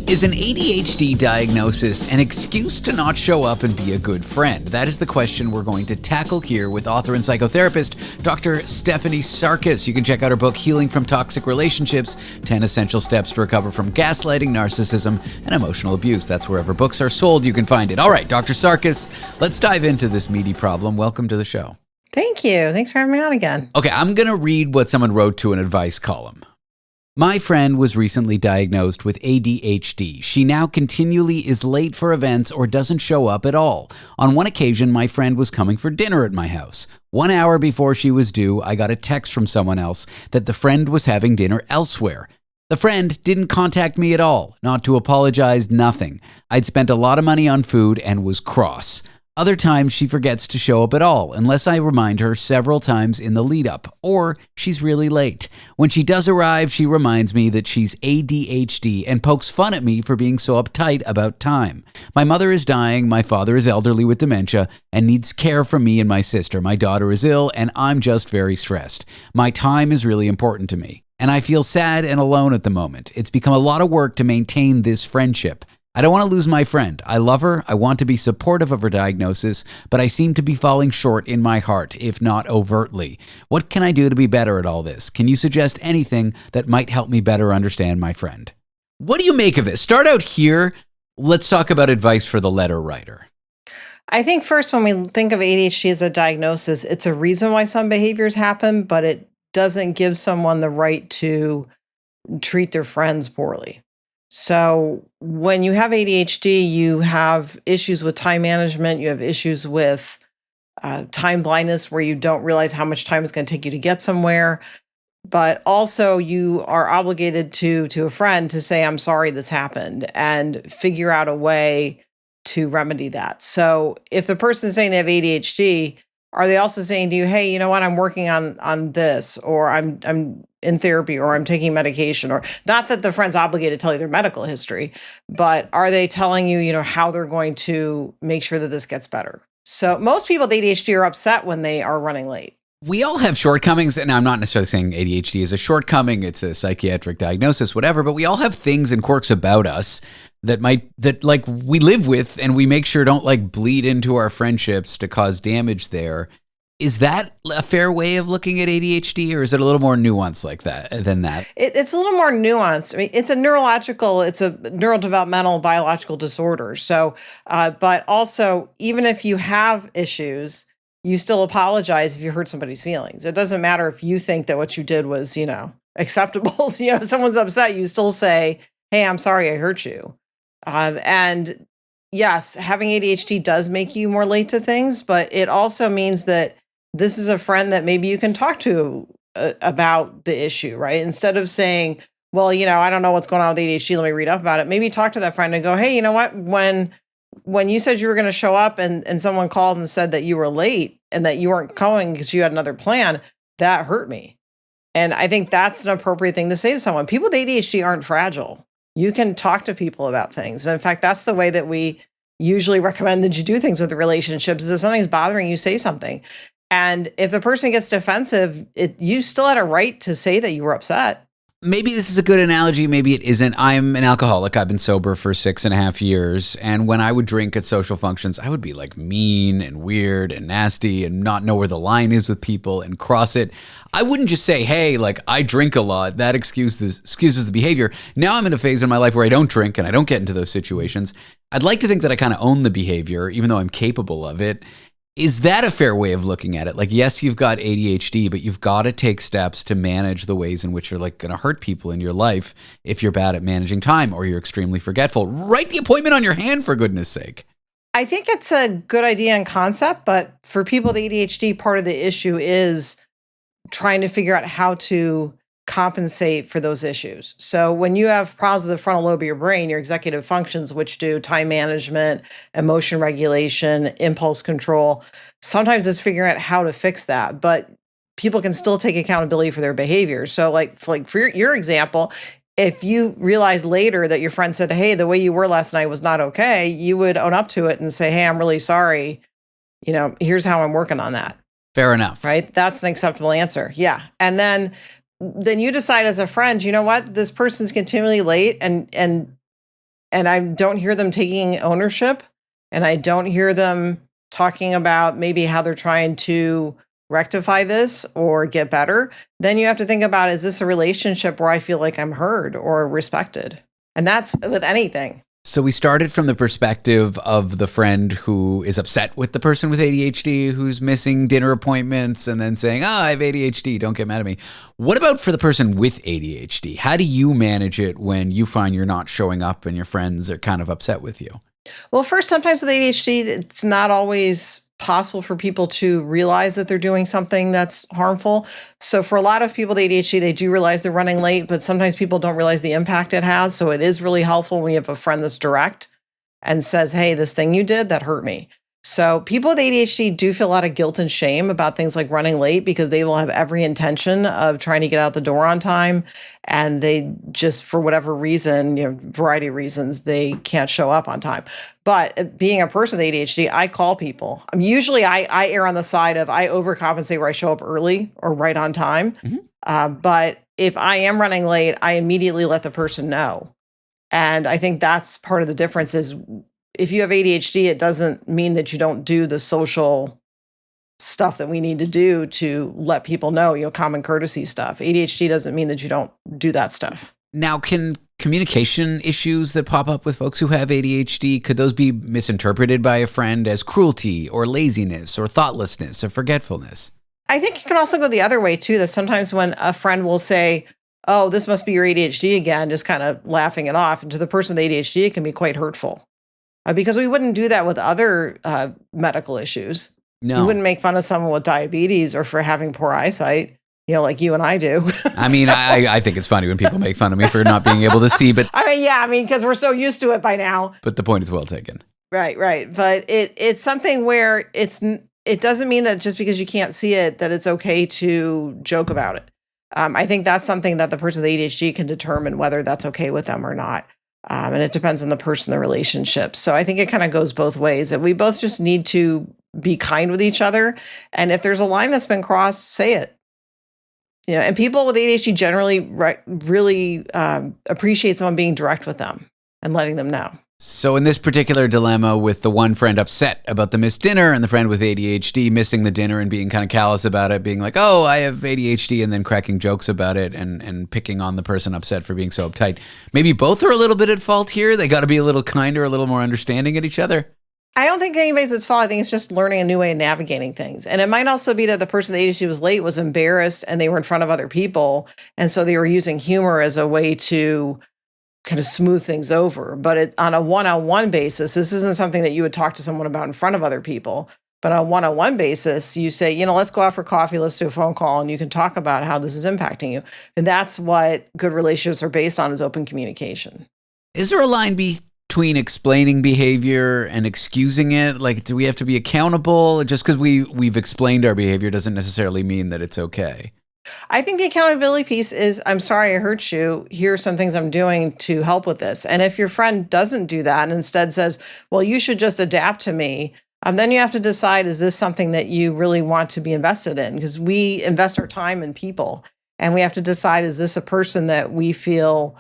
Is an ADHD diagnosis an excuse to not show up and be a good friend? That is the question we're going to tackle here with author and psychotherapist Dr. Stephanie Sarkis. You can check out her book, Healing from Toxic Relationships, 10 Essential Steps to Recover from Gaslighting, Narcissism, and Emotional Abuse. That's wherever books are sold. You can find it. All right, Dr. Sarkis, let's dive into this meaty problem. Welcome to the show.
Thank you. Thanks for having me on again.
Okay, I'm going to read what someone wrote to an advice column. My friend was recently diagnosed with ADHD. She now continually is late for events or doesn't show up at all. On one occasion, my friend was coming for dinner at my house. 1 hour before she was due, I got a text from someone else that the friend was having dinner elsewhere. The friend didn't contact me at all, not to apologize, nothing. I'd spent a lot of money on food and was cross. Other times she forgets to show up at all, unless I remind her several times in the lead up, or she's really late. When she does arrive, she reminds me that she's ADHD and pokes fun at me for being so uptight about time. My mother is dying, my father is elderly with dementia and needs care from me and my sister. My daughter is ill and I'm just very stressed. My time is really important to me, and I feel sad and alone at the moment. It's become a lot of work to maintain this friendship. I don't want to lose my friend. I love her. I want to be supportive of her diagnosis, but I seem to be falling short in my heart, if not overtly. What can I do to be better at all this? Can you suggest anything that might help me better understand my friend? What do you make of this? Start out here. Let's talk about advice for the letter writer.
I think first, when we think of ADHD as a diagnosis, it's a reason why some behaviors happen, but it doesn't give someone the right to treat their friends poorly. So when you have ADHD, you have issues with time management, you have issues with time blindness where you don't realize how much time it's going to take you to get somewhere. But also you are obligated to a friend to say, I'm sorry this happened, and figure out a way to remedy that. So if the person is saying they have ADHD, are they also saying to you, hey, you know what, I'm working on this, or I'm in therapy, or I'm taking medication, or not that the friend's obligated to tell you their medical history, but are they telling you, how they're going to make sure that this gets better? So most people with ADHD are upset when they are running late.
We all have shortcomings, and I'm not necessarily saying ADHD is a shortcoming, it's a psychiatric diagnosis, whatever, but we all have things and quirks about us that we live with and we make sure don't bleed into our friendships to cause damage there. Is that a fair way of looking at ADHD, or is it a little more nuanced than that?
It's a little more nuanced. I mean, it's a neurodevelopmental biological disorder. So, but also, even if you have issues, you still apologize if you hurt somebody's feelings. It doesn't matter if you think that what you did was, acceptable. If someone's upset, you still say, hey, I'm sorry I hurt you. And yes, having ADHD does make you more late to things, but it also means that this is a friend that maybe you can talk to about the issue, right? Instead of saying, well, I don't know what's going on with ADHD, let me read up about it. Maybe talk to that friend and go, hey, you know what? When you said you were going to show up and someone called and said that you were late and that you weren't going because you had another plan, that hurt me. And I think that's an appropriate thing to say to someone. People with ADHD aren't fragile. You can talk to people about things. And in fact, that's the way that we usually recommend that you do things with relationships, is if something's bothering you, say something. And if the person gets defensive, you still had a right to say that you were upset.
Maybe this is a good analogy. Maybe it isn't. I'm an alcoholic. I've been sober for 6.5 years. And when I would drink at social functions, I would be like mean and weird and nasty and not know where the line is with people and cross it. I wouldn't just say, hey, like I drink a lot. That excuses the behavior. Now I'm in a phase in my life where I don't drink and I don't get into those situations. I'd like to think that I kind of own the behavior, even though I'm capable of it. Is that a fair way of looking at it? Like, yes, you've got ADHD, but you've got to take steps to manage the ways in which you're like going to hurt people in your life if you're bad at managing time or you're extremely forgetful. Write the appointment on your hand, for goodness sake.
I think it's a good idea and concept, but for people with ADHD, part of the issue is trying to figure out how to compensate for those issues. So when you have problems with the frontal lobe of your brain, your executive functions, which do time management, emotion regulation, impulse control, sometimes it's figuring out how to fix that. But people can still take accountability for their behavior. So like for your example, if you realize later that your friend said, hey, the way you were last night was not okay, you would own up to it and say, hey, I'm really sorry. Here's how I'm working on that.
Fair enough.
Right? That's an acceptable answer. Yeah. And then you decide as a friend, you know what, this person's continually late and I don't hear them taking ownership and I don't hear them talking about maybe how they're trying to rectify this or get better. Then you have to think about, is this a relationship where I feel like I'm heard or respected? And that's with anything.
So we started from the perspective of the friend who is upset with the person with ADHD who's missing dinner appointments and then saying, I have ADHD, don't get mad at me. What about for the person with ADHD? How do you manage it when you find you're not showing up and your friends are kind of upset with you?
Well, first, sometimes with ADHD, it's not always possible for people to realize that they're doing something that's harmful. So for a lot of people with ADHD, they do realize they're running late, but sometimes people don't realize the impact it has. So it is really helpful when you have a friend that's direct and says, hey, this thing you did, that hurt me. So people with ADHD do feel a lot of guilt and shame about things like running late because they will have every intention of trying to get out the door on time. And they just, for whatever reason, variety of reasons, they can't show up on time. But being a person with ADHD, I call people. Usually I err on the side of I overcompensate where I show up early or right on time. Mm-hmm. But if I am running late, I immediately let the person know. And I think that's part of the difference is if you have ADHD, it doesn't mean that you don't do the social stuff that we need to do to let people know, common courtesy stuff. ADHD doesn't mean that you don't do that stuff.
Now, can communication issues that pop up with folks who have ADHD, could those be misinterpreted by a friend as cruelty or laziness or thoughtlessness or forgetfulness?
I think it can also go the other way, too, that sometimes when a friend will say, oh, this must be your ADHD again, just kind of laughing it off. And to the person with ADHD, it can be quite hurtful. Because we wouldn't do that with other medical issues. No. We wouldn't make fun of someone with diabetes or for having poor eyesight, like you and I do.
I mean, I think it's funny when people make fun of me for not being able to see, but
because we're so used to it by now.
But the point is well taken.
Right. But it's something where it doesn't mean that just because you can't see it, that it's okay to joke about it. I think that's something that the person with ADHD can determine whether that's okay with them or not. And it depends on the person, the relationship. So I think it kind of goes both ways. That we both just need to be kind with each other. And if there's a line that's been crossed, say it. And people with ADHD generally really appreciate someone being direct with them and letting them know.
So in this particular dilemma with the one friend upset about the missed dinner and the friend with ADHD missing the dinner and being kind of callous about it, being like, oh, I have ADHD, and then cracking jokes about it and picking on the person upset for being so uptight. Maybe both are a little bit at fault here. They got to be a little kinder, a little more understanding at each other.
I don't think anybody's at fault. I think it's just learning a new way of navigating things. And it might also be that the person with ADHD was late was embarrassed and they were in front of other people. And so they were using humor as a way to kind of smooth things over. But on a one-on-one basis, this isn't something that you would talk to someone about in front of other people. But on a one-on-one basis, you say, let's go out for coffee, let's do a phone call, and you can talk about how this is impacting you. And that's what good relationships are based on, is open communication.
Is there a line between explaining behavior and excusing it? Like, do we have to be accountable? Just because we've explained our behavior doesn't necessarily mean that it's okay.
I think the accountability piece is, I'm sorry I hurt you. Here are some things I'm doing to help with this. And if your friend doesn't do that and instead says, well, you should just adapt to me, Then you have to decide, is this something that you really want to be invested in? Because we invest our time in people, and we have to decide, is this a person that we feel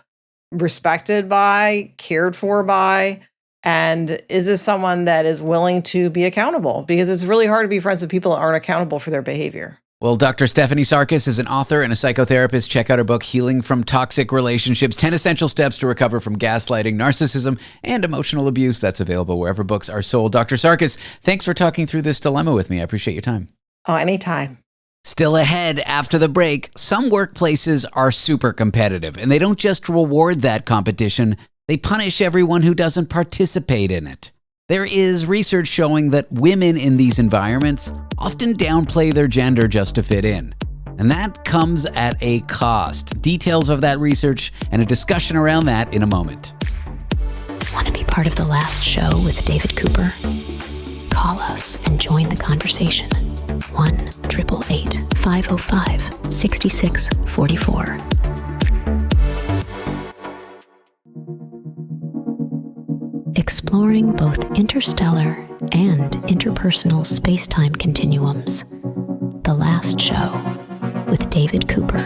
respected by, cared for by, and is this someone that is willing to be accountable? Because it's really hard to be friends with people that aren't accountable for their behavior.
Well, Dr. Stephanie Sarkis is an author and a psychotherapist. Check out her book, Healing from Toxic Relationships, 10 Essential Steps to Recover from Gaslighting, Narcissism, and Emotional Abuse. That's available wherever books are sold. Dr. Sarkis, thanks for talking through this dilemma with me. I appreciate your time.
Oh, anytime.
Still ahead after the break, some workplaces are super competitive, and they don't just reward that competition, they punish everyone who doesn't participate in it. There is research showing that women in these environments often downplay their gender just to fit in. And that comes at a cost. Details of that research and a discussion around that in a moment.
Want to be part of The Last Show with David Cooper? Call us and join the conversation. 1-888-505-6644. Exploring both interstellar and interpersonal space-time continuums. The Last Show with David Cooper.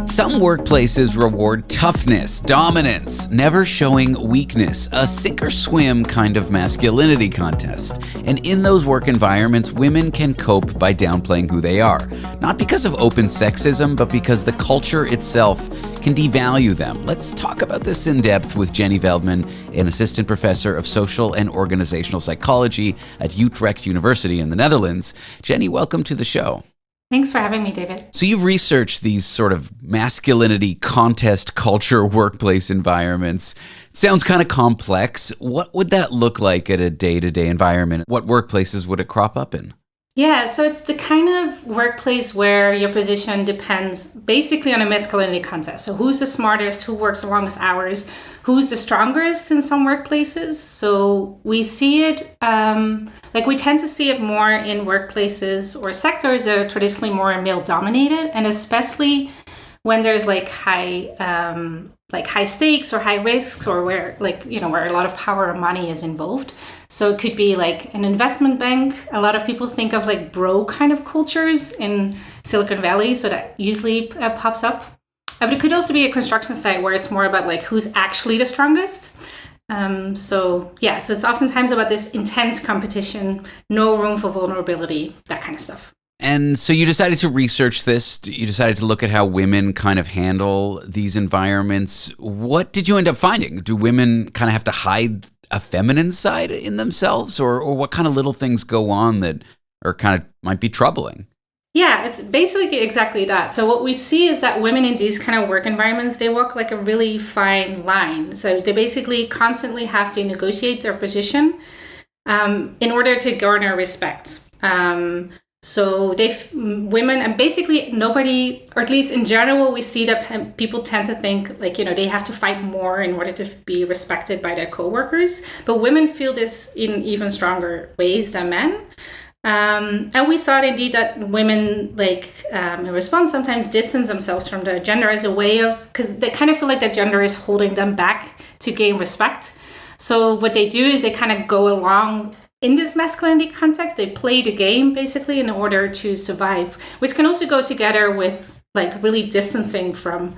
Some workplaces reward toughness, dominance, never showing weakness, a sink or swim kind of masculinity contest. And in those work environments, women can cope by downplaying who they are. Not because of open sexism, but because the culture itself can devalue them. Let's talk about this in depth with Jenny Veldman, an assistant professor of social and organizational psychology at Utrecht University in the Netherlands. Jenny, welcome to the show.
Thanks for having me, David.
So you've researched these sort of masculinity contest culture workplace environments. It sounds kind of complex. What would that look like at a day-to-day environment? What workplaces would it crop up in?
Yeah, so it's the kind of workplace where your position depends basically on a masculinity contest. So who's the smartest, who works the longest hours, who's the strongest in some workplaces. So we see it, we tend to see it more in workplaces or sectors that are traditionally more male dominated, and especially when there's high stakes or high risks, or where where a lot of power or money is involved. So it could be like an investment bank. A lot of people think of bro kind of cultures in Silicon Valley, so that usually pops up. But it could also be a construction site where it's more about who's actually the strongest. So it's oftentimes about this intense competition, no room for vulnerability, that kind of stuff.
And so you decided to research this. You decided to look at how women kind of handle these environments. What did you end up finding? Do women kind of have to hide a feminine side in themselves, or what kind of little things go on that are kind of might be troubling?
Yeah, it's basically exactly that. So what we see is that women in these kind of work environments, they walk a really fine line. So they basically constantly have to negotiate their position in order to garner respect. So women, and basically nobody, or at least in general, we see that people tend to think they have to fight more in order to be respected by their coworkers. But women feel this in even stronger ways than men. And we saw indeed that women, in response, sometimes distance themselves from their gender as a way of, because they kind of feel like that gender is holding them back to gain respect. So what they do is they kind of go along in this masculinity context. They play the game basically in order to survive, which can also go together with really distancing from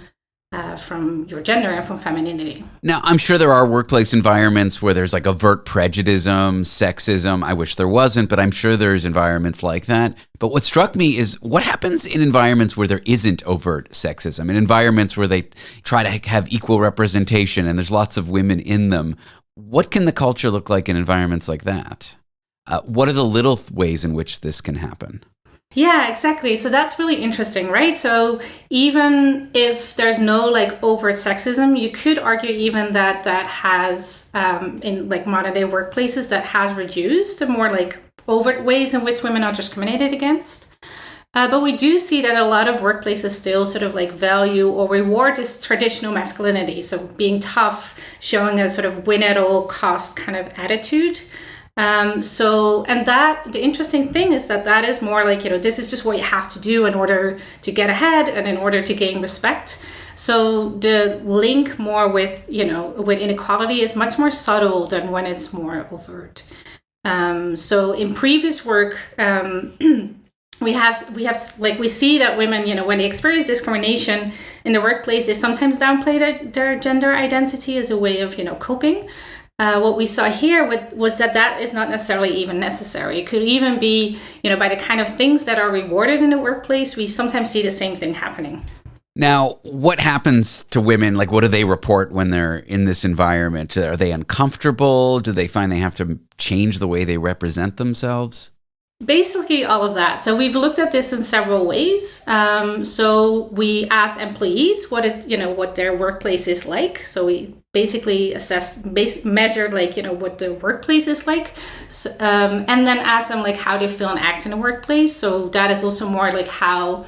your gender and from femininity.
Now, I'm sure there are workplace environments where there's overt prejudice, sexism. I wish there wasn't, but I'm sure there's environments like that. But what struck me is what happens in environments where there isn't overt sexism, in environments where they try to have equal representation and there's lots of women in them. What can the culture look like in environments like that? What are the little ways in which this can happen?
Yeah, exactly. So that's really interesting, right? So even if there's no overt sexism, you could argue even that has in modern day workplaces that has reduced to more overt ways in which women are discriminated against. But we do see that a lot of workplaces still sort of value or reward this traditional masculinity. So being tough, showing a sort of win at all cost kind of attitude. And that the interesting thing is that is more like, this is just what you have to do in order to get ahead and in order to gain respect. So the link more with inequality is much more subtle than when it's more overt. So in previous work, we see that women, when they experience discrimination in the workplace, they sometimes downplay their gender identity as a way of, coping. What we saw here was that is not necessarily even necessary. It could even be, by the kind of things that are rewarded in the workplace, we sometimes see the same thing happening.
Now, what happens to women? Like, what do they report when they're in this environment? Are they uncomfortable? Do they find they have to change the way they represent themselves?
Basically all of that. So we've looked at this in several ways. So we asked employees what their workplace is like. So we basically measured what the workplace is like, and then asked them how they feel and act in the workplace. So that is also more like how,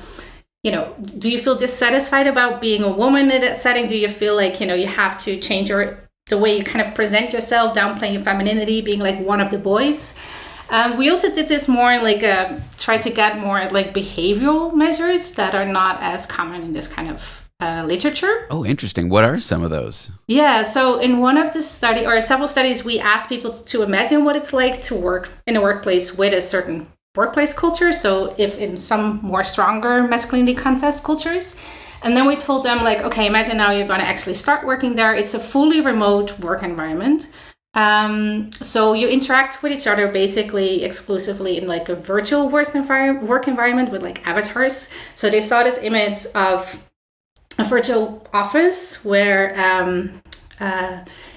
do you feel dissatisfied about being a woman in that setting? Do you feel like, you have to change the way you kind of present yourself, downplaying your femininity, being like one of the boys? We also did this more try to get more at behavioral measures that are not as common in this kind of literature.
Oh, interesting. What are some of those?
Yeah, so in one of the several studies, we asked people to imagine what it's like to work in a workplace with a certain workplace culture. So if in some more stronger masculinity contest cultures. And then we told them okay, imagine now you're going to actually start working there. It's a fully remote work environment. So you interact with each other basically exclusively in a virtual work environment with avatars. So they saw this image of a virtual office where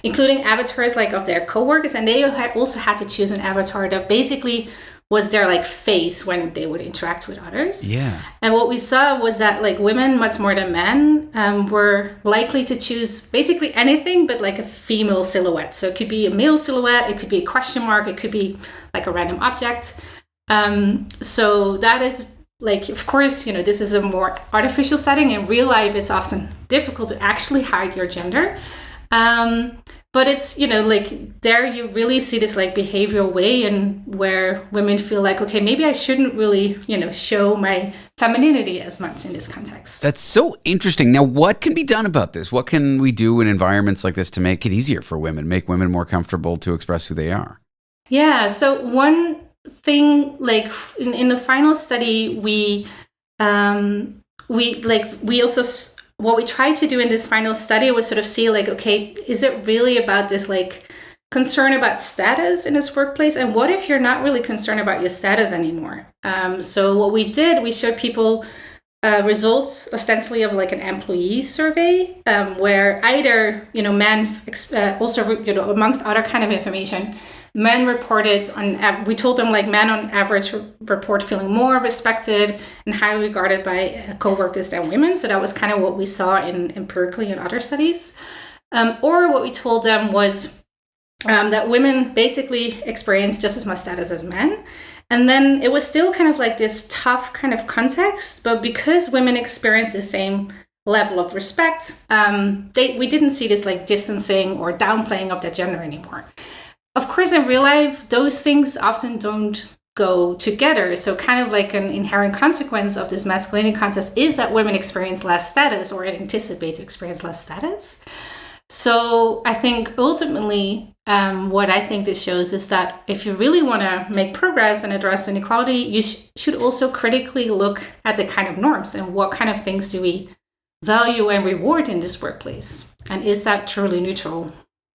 including avatars of their coworkers, and they also had to choose an avatar that basically was their face when they would interact with others.
Yeah.
And what we saw was that women, much more than men, were likely to choose basically anything but a female silhouette. So it could be a male silhouette, it could be a question mark, it could be a random object. So that is of course, this is a more artificial setting. In real life, it's often difficult to actually hide your gender. But it's, there you really see this behavioral way and where women feel okay, maybe I shouldn't really, show my femininity as much in this context.
That's so interesting. Now, what can be done about this? What can we do in environments like this to make it easier for women, make women more comfortable to express who they are?
Yeah. So one thing, in the final study, we also, what we tried to do in this final study was sort of see okay, is it really about this concern about status in this workplace? And what if you're not really concerned about your status anymore? So what we did, we showed people results ostensibly of an employee survey, where either, men, also, amongst other kind of information, men reported we told them men on average report feeling more respected and highly regarded by coworkers than women. So that was kind of what we saw empirically in other studies. Or what we told them was that women basically experience just as much status as men. And then it was still kind of this tough kind of context, but because women experience the same level of respect, we didn't see this distancing or downplaying of their gender anymore. Of course, in real life, those things often don't go together. So kind of an inherent consequence of this masculinity contest is that women experience less status or anticipate to experience less status. So I think ultimately, what I think this shows is that if you really want to make progress and address inequality, you should also critically look at the kind of norms and what kind of things do we value and reward in this workplace. And is that truly neutral?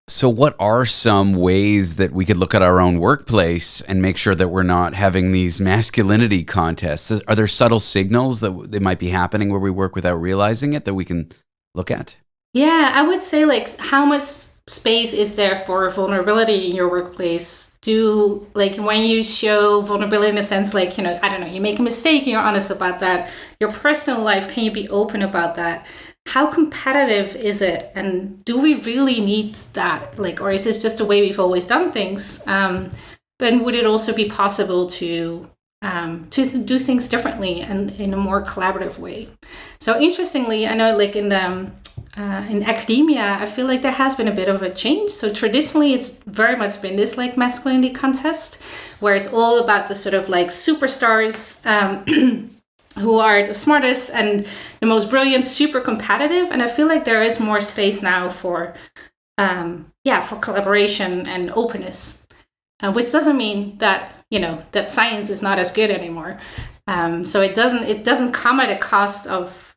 So what are some ways that we could look at our own workplace and make sure that we're not having these masculinity contests? Are there subtle signals that they might be happening where we work without realizing it that we can look at?
Yeah, I would say how much space is there for vulnerability in your workplace? Do when you show vulnerability in a sense I don't know, you make a mistake and you're honest about that. Your personal life, can you be open about that? How competitive is it? And do we really need that? Or is this just the way we've always done things? But would it also be possible to do things differently and in a more collaborative way? So interestingly, I know in the in academia, I feel like there has been a bit of a change. So traditionally, it's very much been this like masculinity contest, where it's all about the sort of like superstars who are the smartest and the most brilliant, super competitive. And I feel like there is more space now for collaboration and openness, which doesn't mean that, that science is not as good anymore. So it doesn't come at a cost of,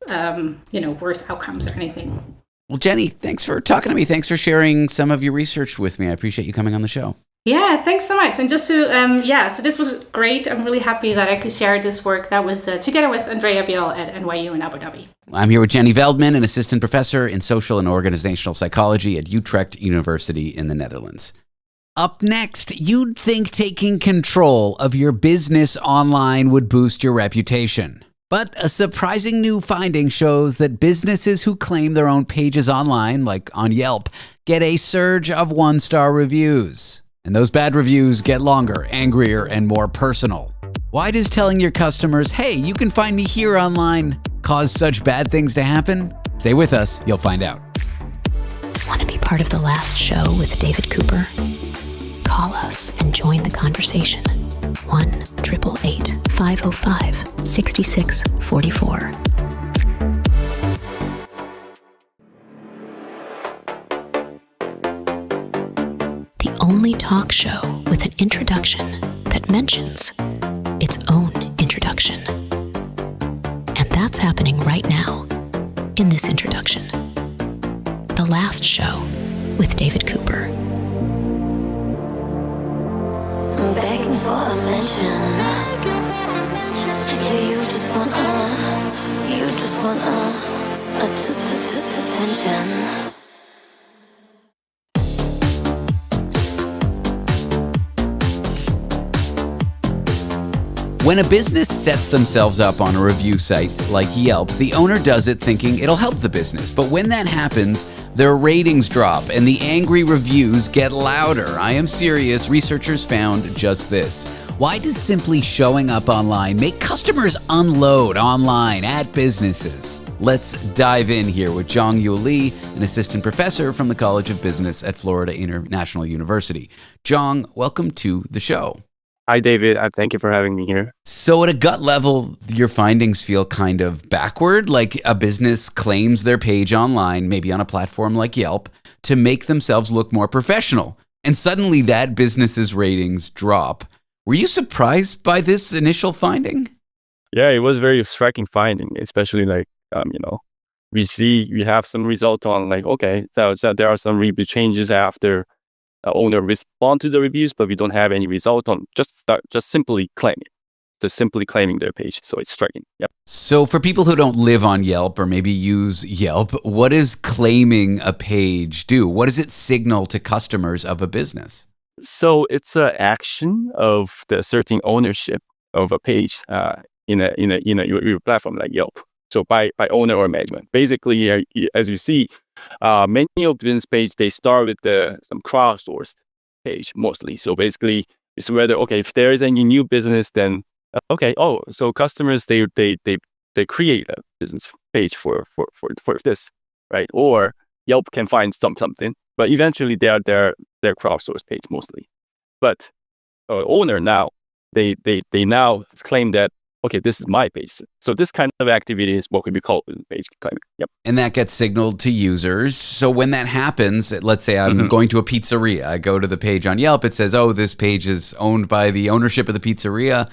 worse outcomes or anything.
Well, Jenny, thanks for talking to me. Thanks for sharing some of your research with me. I appreciate you coming on the show.
Yeah, thanks so much. And just to, so this was great. I'm really happy that I could share this work that was together with Andrea Viel at NYU in Abu Dhabi.
I'm here with Jenny Veldman, an assistant professor in social and organizational psychology at Utrecht University in the Netherlands. Up next, you'd think taking control of your business online would boost your reputation. But a surprising new finding shows that businesses who claim their own pages online, like on Yelp, get a surge of one-star reviews. And those bad reviews get longer, angrier, and more personal. Why does telling your customers, hey, you can find me here online, cause such bad things to happen? Stay with us, you'll find out.
Want to be part of The Last Show with David Cooper? Call us and join the conversation. 1-888-505-6644. The only talk show with an introduction that mentions its own introduction. And that's happening right now in this introduction. The Last Show with David Cooper.
I'm begging for a mention. Yeah, you just want attention.
When a business sets themselves up on a review site like Yelp, the owner does it thinking it'll help the business. But when that happens, their ratings drop and the angry reviews get louder. I am serious. Researchers found just this. Why does simply showing up online make customers unload online at businesses? Let's dive in here with Jong Youl Lee, an assistant professor from the College of Business at Florida International University. Jong, welcome to the show.
Hi, David. Thank you for having me here.
So at a gut level, your findings feel kind of backward, like a business claims their page online, maybe on a platform like Yelp, to make themselves look more professional. And suddenly that business's ratings drop. Were you surprised by this initial finding?
Yeah, it was a very striking finding, especially we have some result on so there are some review changes after owner respond to the reviews, but we don't have any result on just simply claiming their page. So it's striking. Yep.
So for people who don't live on Yelp or maybe use Yelp, what does claiming a page do? What does it signal to customers of a business?
So it's an action of the asserting ownership of a page in your platform like Yelp. So by owner or management. Basically, as you see, many of business pages, they start with some crowdsourced page mostly. So basically, it's whether, if there is any new business, then, so customers, they create a business page for this, right? Or Yelp can find something, but eventually they're crowdsourced page mostly. But owner now, they now claim that, this is my page. So this kind of activity is what we call page claiming. Yep.
And that gets signaled to users. So when that happens, let's say I'm going to a pizzeria. I go to the page on Yelp. It says, this page is owned by the ownership of the pizzeria.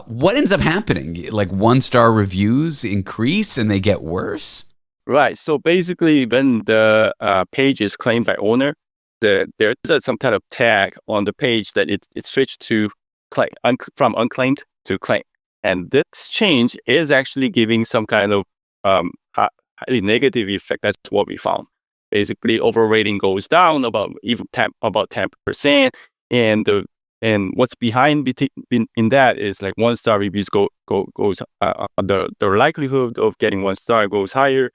What ends up happening? Like one-star reviews increase and they get worse?
Right. So basically, when the page is claimed by owner, there is some kind of tag on the page that it's switched to claim, from unclaimed to claim. And this change is actually giving some kind of highly negative effect. That's what we found. Basically, overrating goes down about 10%, and what's behind in that is like one-star reviews goes the likelihood of getting one-star goes higher,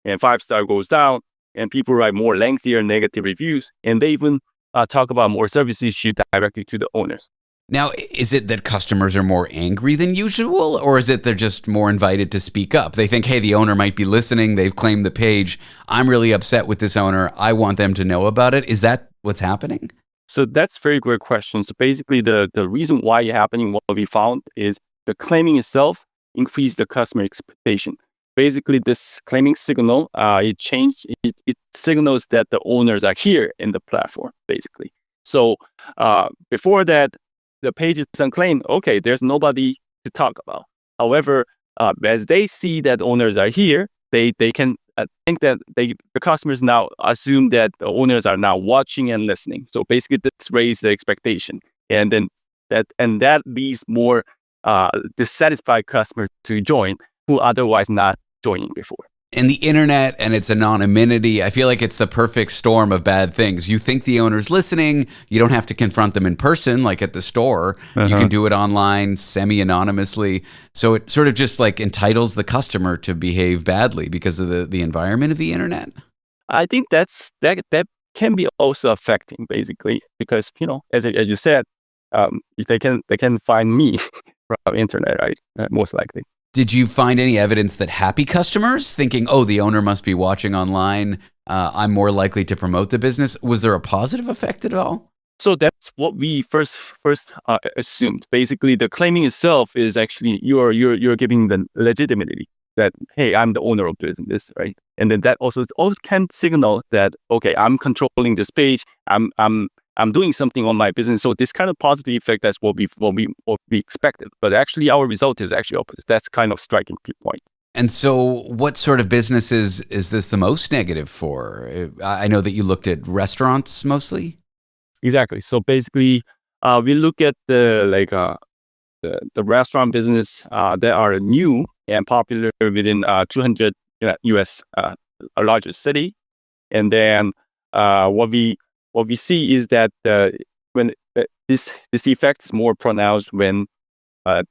and 5-star goes down, and people write more lengthier negative reviews, and they even talk about more service issues directly to the owners.
Now, is it that customers are more angry than usual, or is it they're just more invited to speak up? They think, hey, the owner might be listening. They've claimed the page. I'm really upset with this owner. I want them to know about it. Is that what's happening?
So that's a very great question. So basically, the reason why it's happening, what we found is the claiming itself increased the customer expectation. Basically, this claiming signal, it signals that the owners are here in the platform, basically. So before that, the page is unclaimed. Okay, there's nobody to talk about. However, as they see that owners are here, they can think that the customers now assume that the owners are now watching and listening. So basically, this raises the expectation, and then that leads more dissatisfied customers to join who otherwise not joining before.
And the internet and its anonymity, I feel like it's the perfect storm of bad things. You think the owner's listening, you don't have to confront them in person like at the store. You can do it online semi-anonymously. So it sort of just like entitles the customer to behave badly because of the environment of the internet.
I think that can be also affecting, basically, because, as you said, they can find me from internet, right? Most likely.
Did you find any evidence that happy customers thinking, oh, the owner must be watching online, I'm more likely to promote the business? Was there a positive effect at all?
So that's what we first assumed. Basically, the claiming itself is actually you're giving the legitimacy that, hey, I'm the owner of the business, right? And then that also can signal that, okay, I'm controlling this page. I'm doing something on my business. So this kind of positive effect, that's what we expected. But actually, our result is actually opposite. That's kind of striking point.
And so what sort of businesses is this the most negative for? I know that you looked at restaurants mostly.
Exactly. So basically, we look at the restaurant business that are new and popular within 200 U.S. Largest city. And then what we see is that when this effect is more pronounced when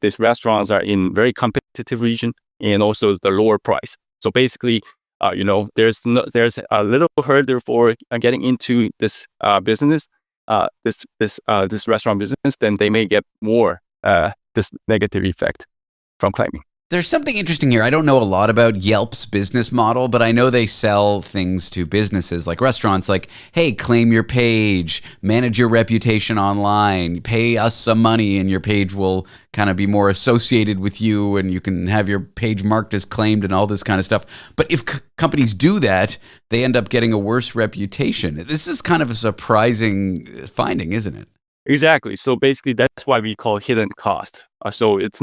these restaurants are in very competitive region and also the lower price. So basically, there's a little hurdle for getting into this business, this restaurant business, then they may get more this negative effect from claiming.
There's something interesting here. I don't know a lot about Yelp's business model, but I know they sell things to businesses like restaurants like, hey, claim your page, manage your reputation online, pay us some money and your page will kind of be more associated with you and you can have your page marked as claimed and all this kind of stuff. But if companies do that, they end up getting a worse reputation. This is kind of a surprising finding, isn't it?
Exactly. So basically, that's why we call hidden cost. So it's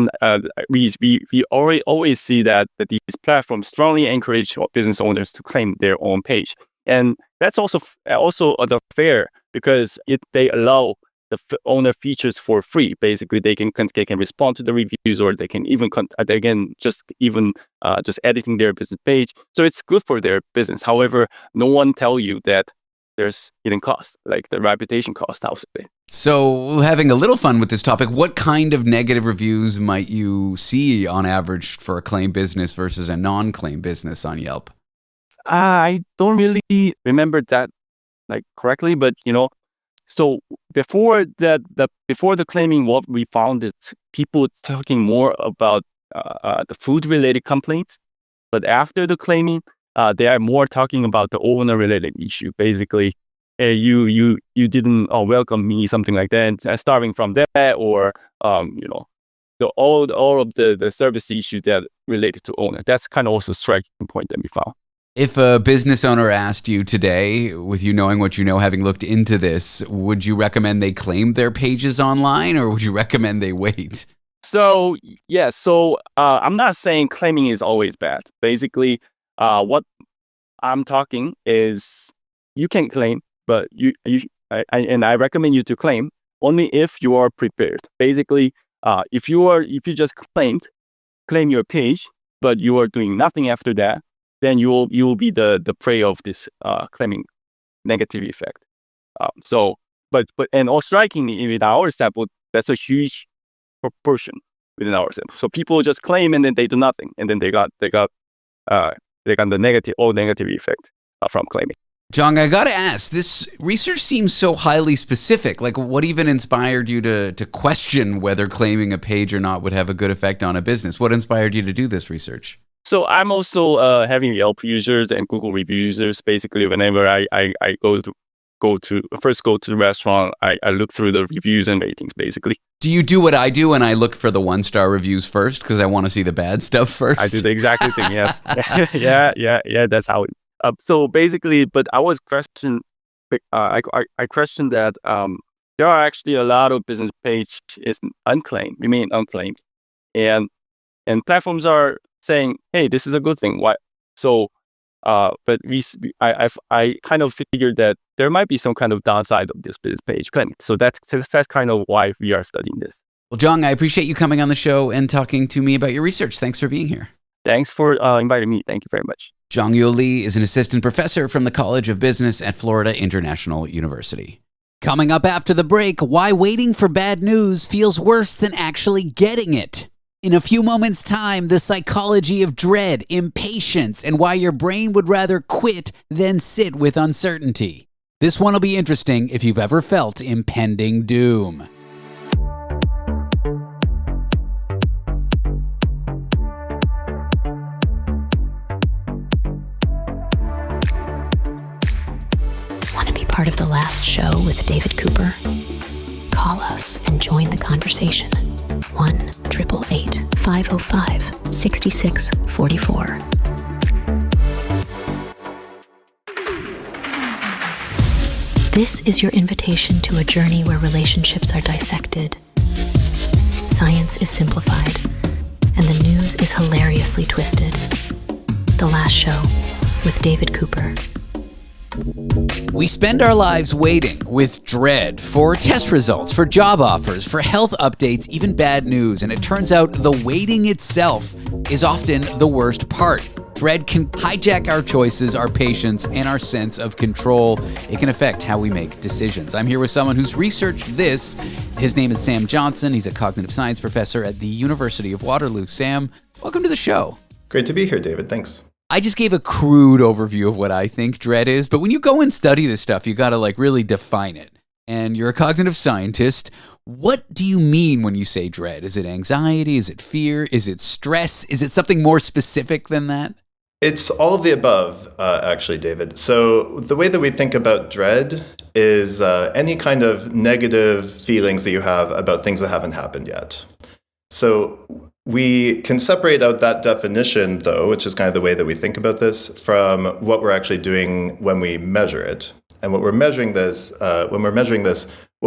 we always see that these platforms strongly encourage business owners to claim their own page, and that's also fair because they allow the owner features for free. Basically, they can respond to the reviews, or they can even just editing their business page. So it's good for their business. However, no one tell you that there's hidden costs, like the reputation cost, I'll say.
So having a little fun with this topic, what kind of negative reviews might you see on average for a claim business versus a non-claim business on Yelp?
I don't really remember that correctly, but so before the claiming, what we found is people talking more about the food-related complaints, but after the claiming, they are more talking about the owner-related issue. Basically, hey, you didn't welcome me, something like that. Starting from that, or all of the service issue that related to owner. That's kind of also a striking point that we found.
If a business owner asked you today, with you knowing what you know, having looked into this, would you recommend they claim their pages online, or would you recommend they wait?
So I'm not saying claiming is always bad. Basically, what I'm talking is you can claim, but I recommend you to claim only if you are prepared. Basically, if you just claim your page, but you are doing nothing after that, then you will be the prey of this claiming negative effect. And all strikingly, with our sample, that's a huge proportion within our sample. So people just claim and then they do nothing, and then they got the negative effect from claiming.
Jong, I gotta ask, this research seems so highly specific. Like, what even inspired you to question whether claiming a page or not would have a good effect on a business? What inspired you to do this research?
So I'm also having Yelp users and Google review users. Basically, whenever I go to the restaurant, I look through the reviews and ratings, basically.
Do you do what I do and I look for the 1-star reviews first because I want to see the bad stuff first?
I do the exact thing, yes. yeah, that's how it. So basically, but I was questioned. I questioned that there are actually a lot of business page is remain unclaimed, and platforms are saying, hey, this is a good thing. Why? So, but I kind of figured that there might be some kind of downside of this business page claim. So that's kind of why we are studying this.
Well, Jong, I appreciate you coming on the show and talking to me about your research. Thanks for being here.
Thanks for inviting me. Thank you very much.
Jong Youl Lee is an assistant professor from the College of Business at Florida International University. Coming up after the break, why waiting for bad news feels worse than actually getting it. In a few moments' time, the psychology of dread, impatience, and why your brain would rather quit than sit with uncertainty. This one will be interesting if you've ever felt impending doom.
Want to be part of the last show with David Cooper? Call us and join the conversation. 1-888-505-6644. This is your invitation to a journey where relationships are dissected, science is simplified, and the news is hilariously twisted. The Last Show with David Cooper.
We spend our lives waiting with dread for test results, for job offers, for health updates, even bad news. And it turns out the waiting itself is often the worst part. Dread can hijack our choices, our patience, and our sense of control. It can affect how we make decisions. I'm here with someone who's researched this. His name is Sam Johnson. He's a cognitive science professor at the University of Waterloo. Sam, welcome to the show.
Great to be here, David. Thanks.
I just gave a crude overview of what I think dread is, but when you go and study this stuff, you got to really define it. And you're a cognitive scientist. What do you mean when you say dread? Is it anxiety? Is it fear? Is it stress? Is it something more specific than that?
It's all of the above, actually, David. So the way that we think about dread is any kind of negative feelings that you have about things that haven't happened yet. So we can separate out that definition, though, which is kind of the way that we think about this, from what we're actually doing when we measure it. And when we're measuring this, what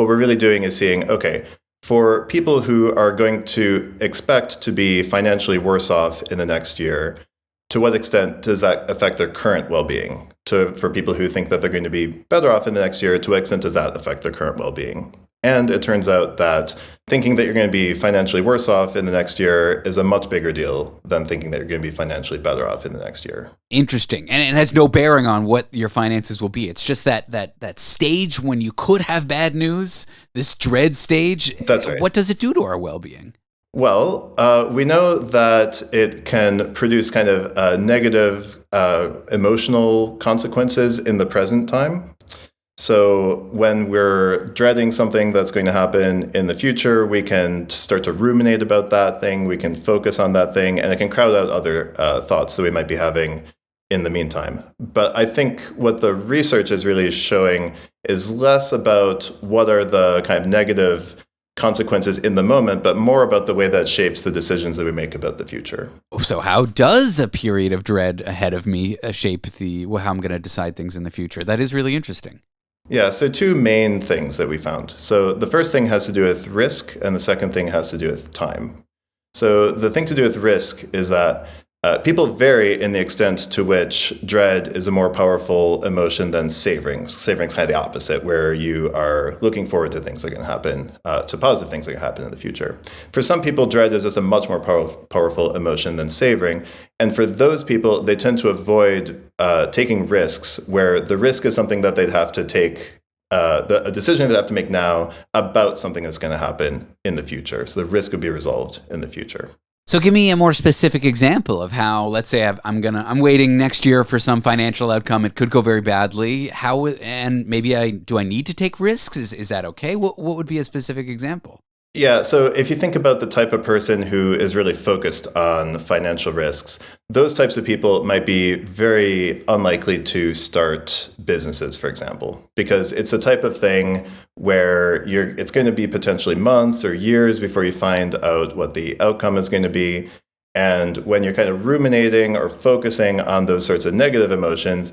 we're really doing is seeing, okay, for people who are going to expect to be financially worse off in the next year, to what extent does that affect their current well-being? For people who think that they're going to be better off in the next year, to what extent does that affect their current well-being? And it turns out that thinking that you're going to be financially worse off in the next year is a much bigger deal than thinking that you're going to be financially better off in the next year.
Interesting. And it has no bearing on what your finances will be. It's just that stage when you could have bad news, this dread stage.
That's right.
What does it do to our well-being?
Well, we know that it can produce kind of negative emotional consequences in the present time. So when we're dreading something that's going to happen in the future, we can start to ruminate about that thing, we can focus on that thing, and it can crowd out other thoughts that we might be having in the meantime. But I think what the research is really showing is less about what are the kind of negative consequences in the moment, but more about the way that shapes the decisions that we make about the future.
So how does a period of dread ahead of me shape how I'm going to decide things in the future? That is really interesting.
Yeah, so two main things that we found. So the first thing has to do with risk, and the second thing has to do with time. So the thing to do with risk is that people vary in the extent to which dread is a more powerful emotion than savoring. Savoring is kind of the opposite, where you are looking forward to things that are going to happen, to positive things that are going to happen in the future. For some people, dread is just a much more powerful emotion than savoring. And for those people, they tend to avoid taking risks, where the risk is something that they'd have to take, a decision they'd have to make now about something that's going to happen in the future. So the risk would be resolved in the future.
So give me a more specific example of how, let's say I'm waiting next year for some financial outcome. It could go very badly. And maybe do I need to take risks? Is that okay? What would be a specific example?
Yeah, so if you think about the type of person who is really focused on financial risks, those types of people might be very unlikely to start businesses, for example, because it's the type of thing where it's going to be potentially months or years before you find out what the outcome is going to be. And when you're kind of ruminating or focusing on those sorts of negative emotions,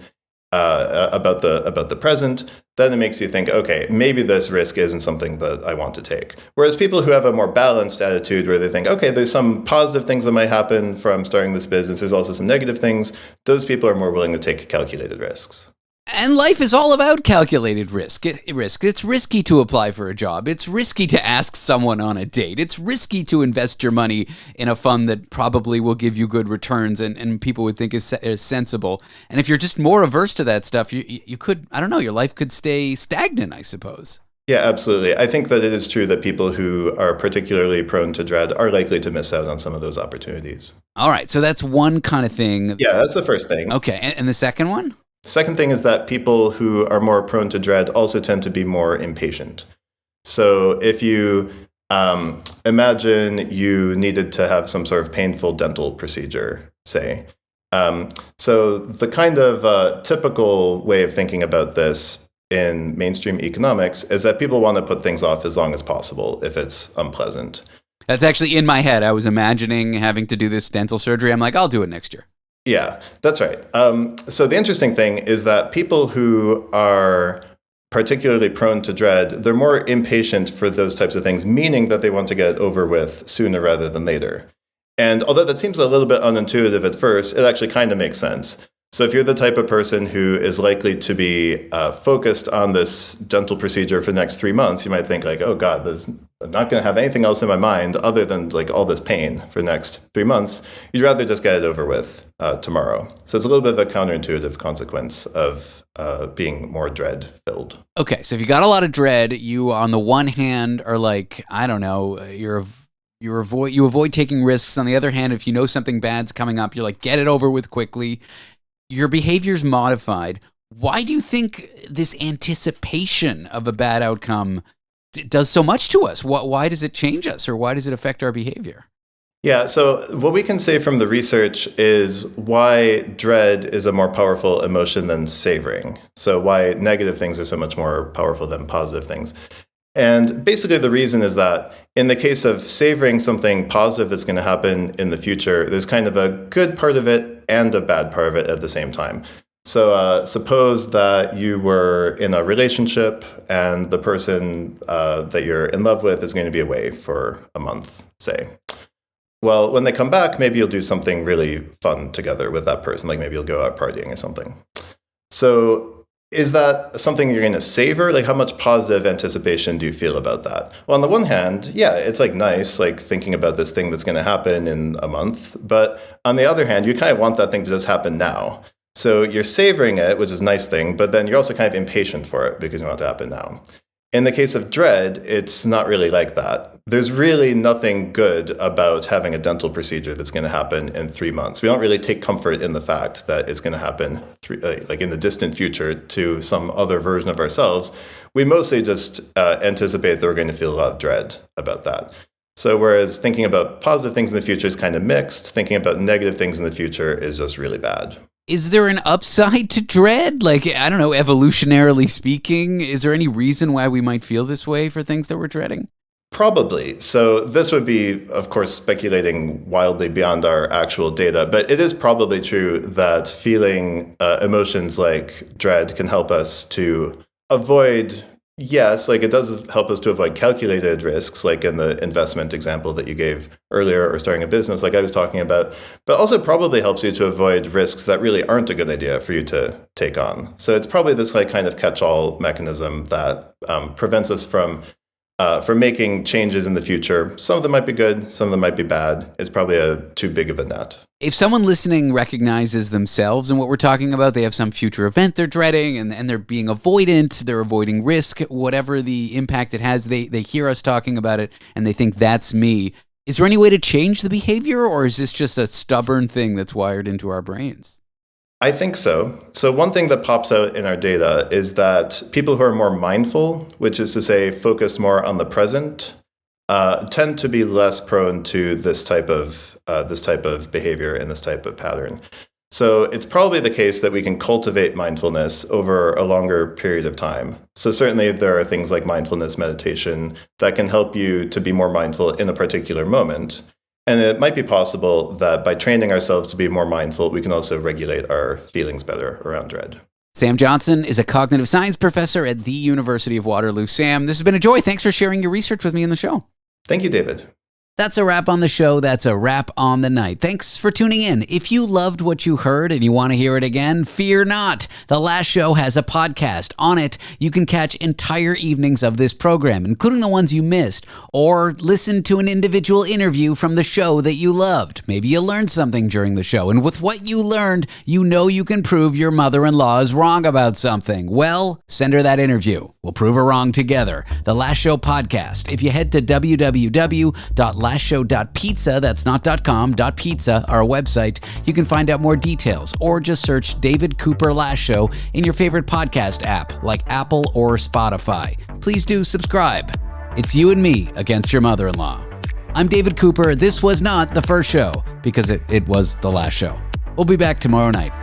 about the present, then it makes you think, okay, maybe this risk isn't something that I want to take. Whereas people who have a more balanced attitude where they think, okay, there's some positive things that might happen from starting this business, there's also some negative things, those people are more willing to take calculated risks.
And life is all about calculated risk. It's risky to apply for a job. It's risky to ask someone on a date. It's risky to invest your money in a fund that probably will give you good returns and people would think is sensible. And if you're just more averse to that stuff, you could, I don't know, your life could stay stagnant, I suppose.
Yeah, absolutely. I think that it is true that people who are particularly prone to dread are likely to miss out on some of those opportunities.
All right, so that's one kind of thing.
Yeah, that's the first thing.
Okay, and the second one?
Second thing is that people who are more prone to dread also tend to be more impatient. So if you imagine you needed to have some sort of painful dental procedure, say. So the kind of typical way of thinking about this in mainstream economics is that people want to put things off as long as possible if it's unpleasant.
That's actually in my head. I was imagining having to do this dental surgery. I'm like, I'll do it next year.
Yeah, that's right. So the interesting thing is that people who are particularly prone to dread, they're more impatient for those types of things, meaning that they want to get over with sooner rather than later. And although that seems a little bit unintuitive at first, it actually kind of makes sense. So if you're the type of person who is likely to be focused on this dental procedure for the next 3 months, you might think like, oh God, I'm not going to have anything else in my mind other than like all this pain for the next 3 months. You'd rather just get it over with tomorrow. So it's a little bit of a counterintuitive consequence of being more dread-filled.
Okay, so if you got a lot of dread, you on the one hand are like, I don't know, you avoid taking risks. On the other hand, if you know something bad's coming up, you're like, get it over with quickly. Your behavior's modified. Why do you think this anticipation of a bad outcome does so much to us? Why does it change us, or why does it affect our behavior?
Yeah, so what we can say from the research is why dread is a more powerful emotion than savoring. So why negative things are so much more powerful than positive things. And basically the reason is that in the case of savoring something positive that's going to happen in the future, there's kind of a good part of it and a bad part of it at the same time. So suppose that you were in a relationship and the person that you're in love with is going to be away for a month, say. Well, when they come back, maybe you'll do something really fun together with that person, like maybe you'll go out partying or something. So is that something you're going to savor? Like, how much positive anticipation do you feel about that? Well, on the one hand, yeah, it's like nice, like thinking about this thing that's going to happen in a month. But on the other hand, you kind of want that thing to just happen now. So you're savoring it, which is a nice thing, but then you're also kind of impatient for it because you want it to happen now. In the case of dread, it's not really like that. There's really nothing good about having a dental procedure that's going to happen in 3 months. We don't really take comfort in the fact that it's going to happen like in the distant future to some other version of ourselves. We mostly just anticipate that we're going to feel a lot of dread about that. So whereas thinking about positive things in the future is kind of mixed, thinking about negative things in the future is just really bad.
Is there an upside to dread? Like, I don't know, evolutionarily speaking, is there any reason why we might feel this way for things that we're dreading?
Probably. So this would be, of course, speculating wildly beyond our actual data, but it is probably true that feeling emotions like dread can help us to avoid, yes, like it does help us to avoid calculated risks, like in the investment example that you gave earlier, or starting a business like I was talking about, but also probably helps you to avoid risks that really aren't a good idea for you to take on. So it's probably this like kind of catch-all mechanism that prevents us from making changes in the future. Some of them might be good, some of them might be bad. It's probably too big of a net.
If someone listening recognizes themselves in what we're talking about, they have some future event they're dreading and they're being avoidant, they're avoiding risk, whatever the impact it has, they hear us talking about it and they think that's me. Is there any way to change the behavior, or is this just a stubborn thing that's wired into our brains?
I think so. So one thing that pops out in our data is that people who are more mindful, which is to say focused more on the present, tend to be less prone to this type of behavior and this type of pattern. So it's probably the case that we can cultivate mindfulness over a longer period of time. So certainly there are things like mindfulness meditation that can help you to be more mindful in a particular moment. And it might be possible that by training ourselves to be more mindful, we can also regulate our feelings better around dread.
Sam Johnson is a cognitive science professor at the University of Waterloo. Sam, this has been a joy. Thanks for sharing your research with me on the show.
Thank you, David.
That's a wrap on the show. That's a wrap on the night. Thanks for tuning in. If you loved what you heard and you want to hear it again, fear not. The Last Show has a podcast. On it, you can catch entire evenings of this program, including the ones you missed, or listen to an individual interview from the show that you loved. Maybe you learned something during the show, and with what you learned, you know you can prove your mother-in-law is wrong about something. Well, send her that interview. We'll prove her wrong together. The Last Show podcast. If you head to www.lastshow.pizza, that's not .com, .pizza, our website, you can find out more details, or just search David Cooper Last Show in your favorite podcast app like Apple or Spotify. Please do subscribe. It's you and me against your mother-in-law. I'm David Cooper. This was not the first show, because it was the last show. We'll be back tomorrow night.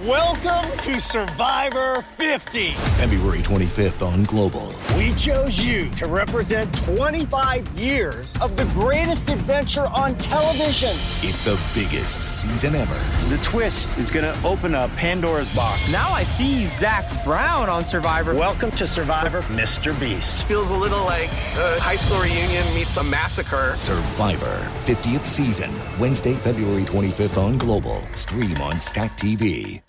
Welcome to Survivor 50.
February 25th on Global.
We chose you to represent 25 years of the greatest adventure on television.
It's the biggest season ever.
The twist is going to open up Pandora's box. Now I see Zach Brown on Survivor.
Welcome to Survivor, Mr. Beast.
Feels a little like a high school reunion meets a massacre.
Survivor 50th season, Wednesday, February 25th on Global. Stream on Stack TV.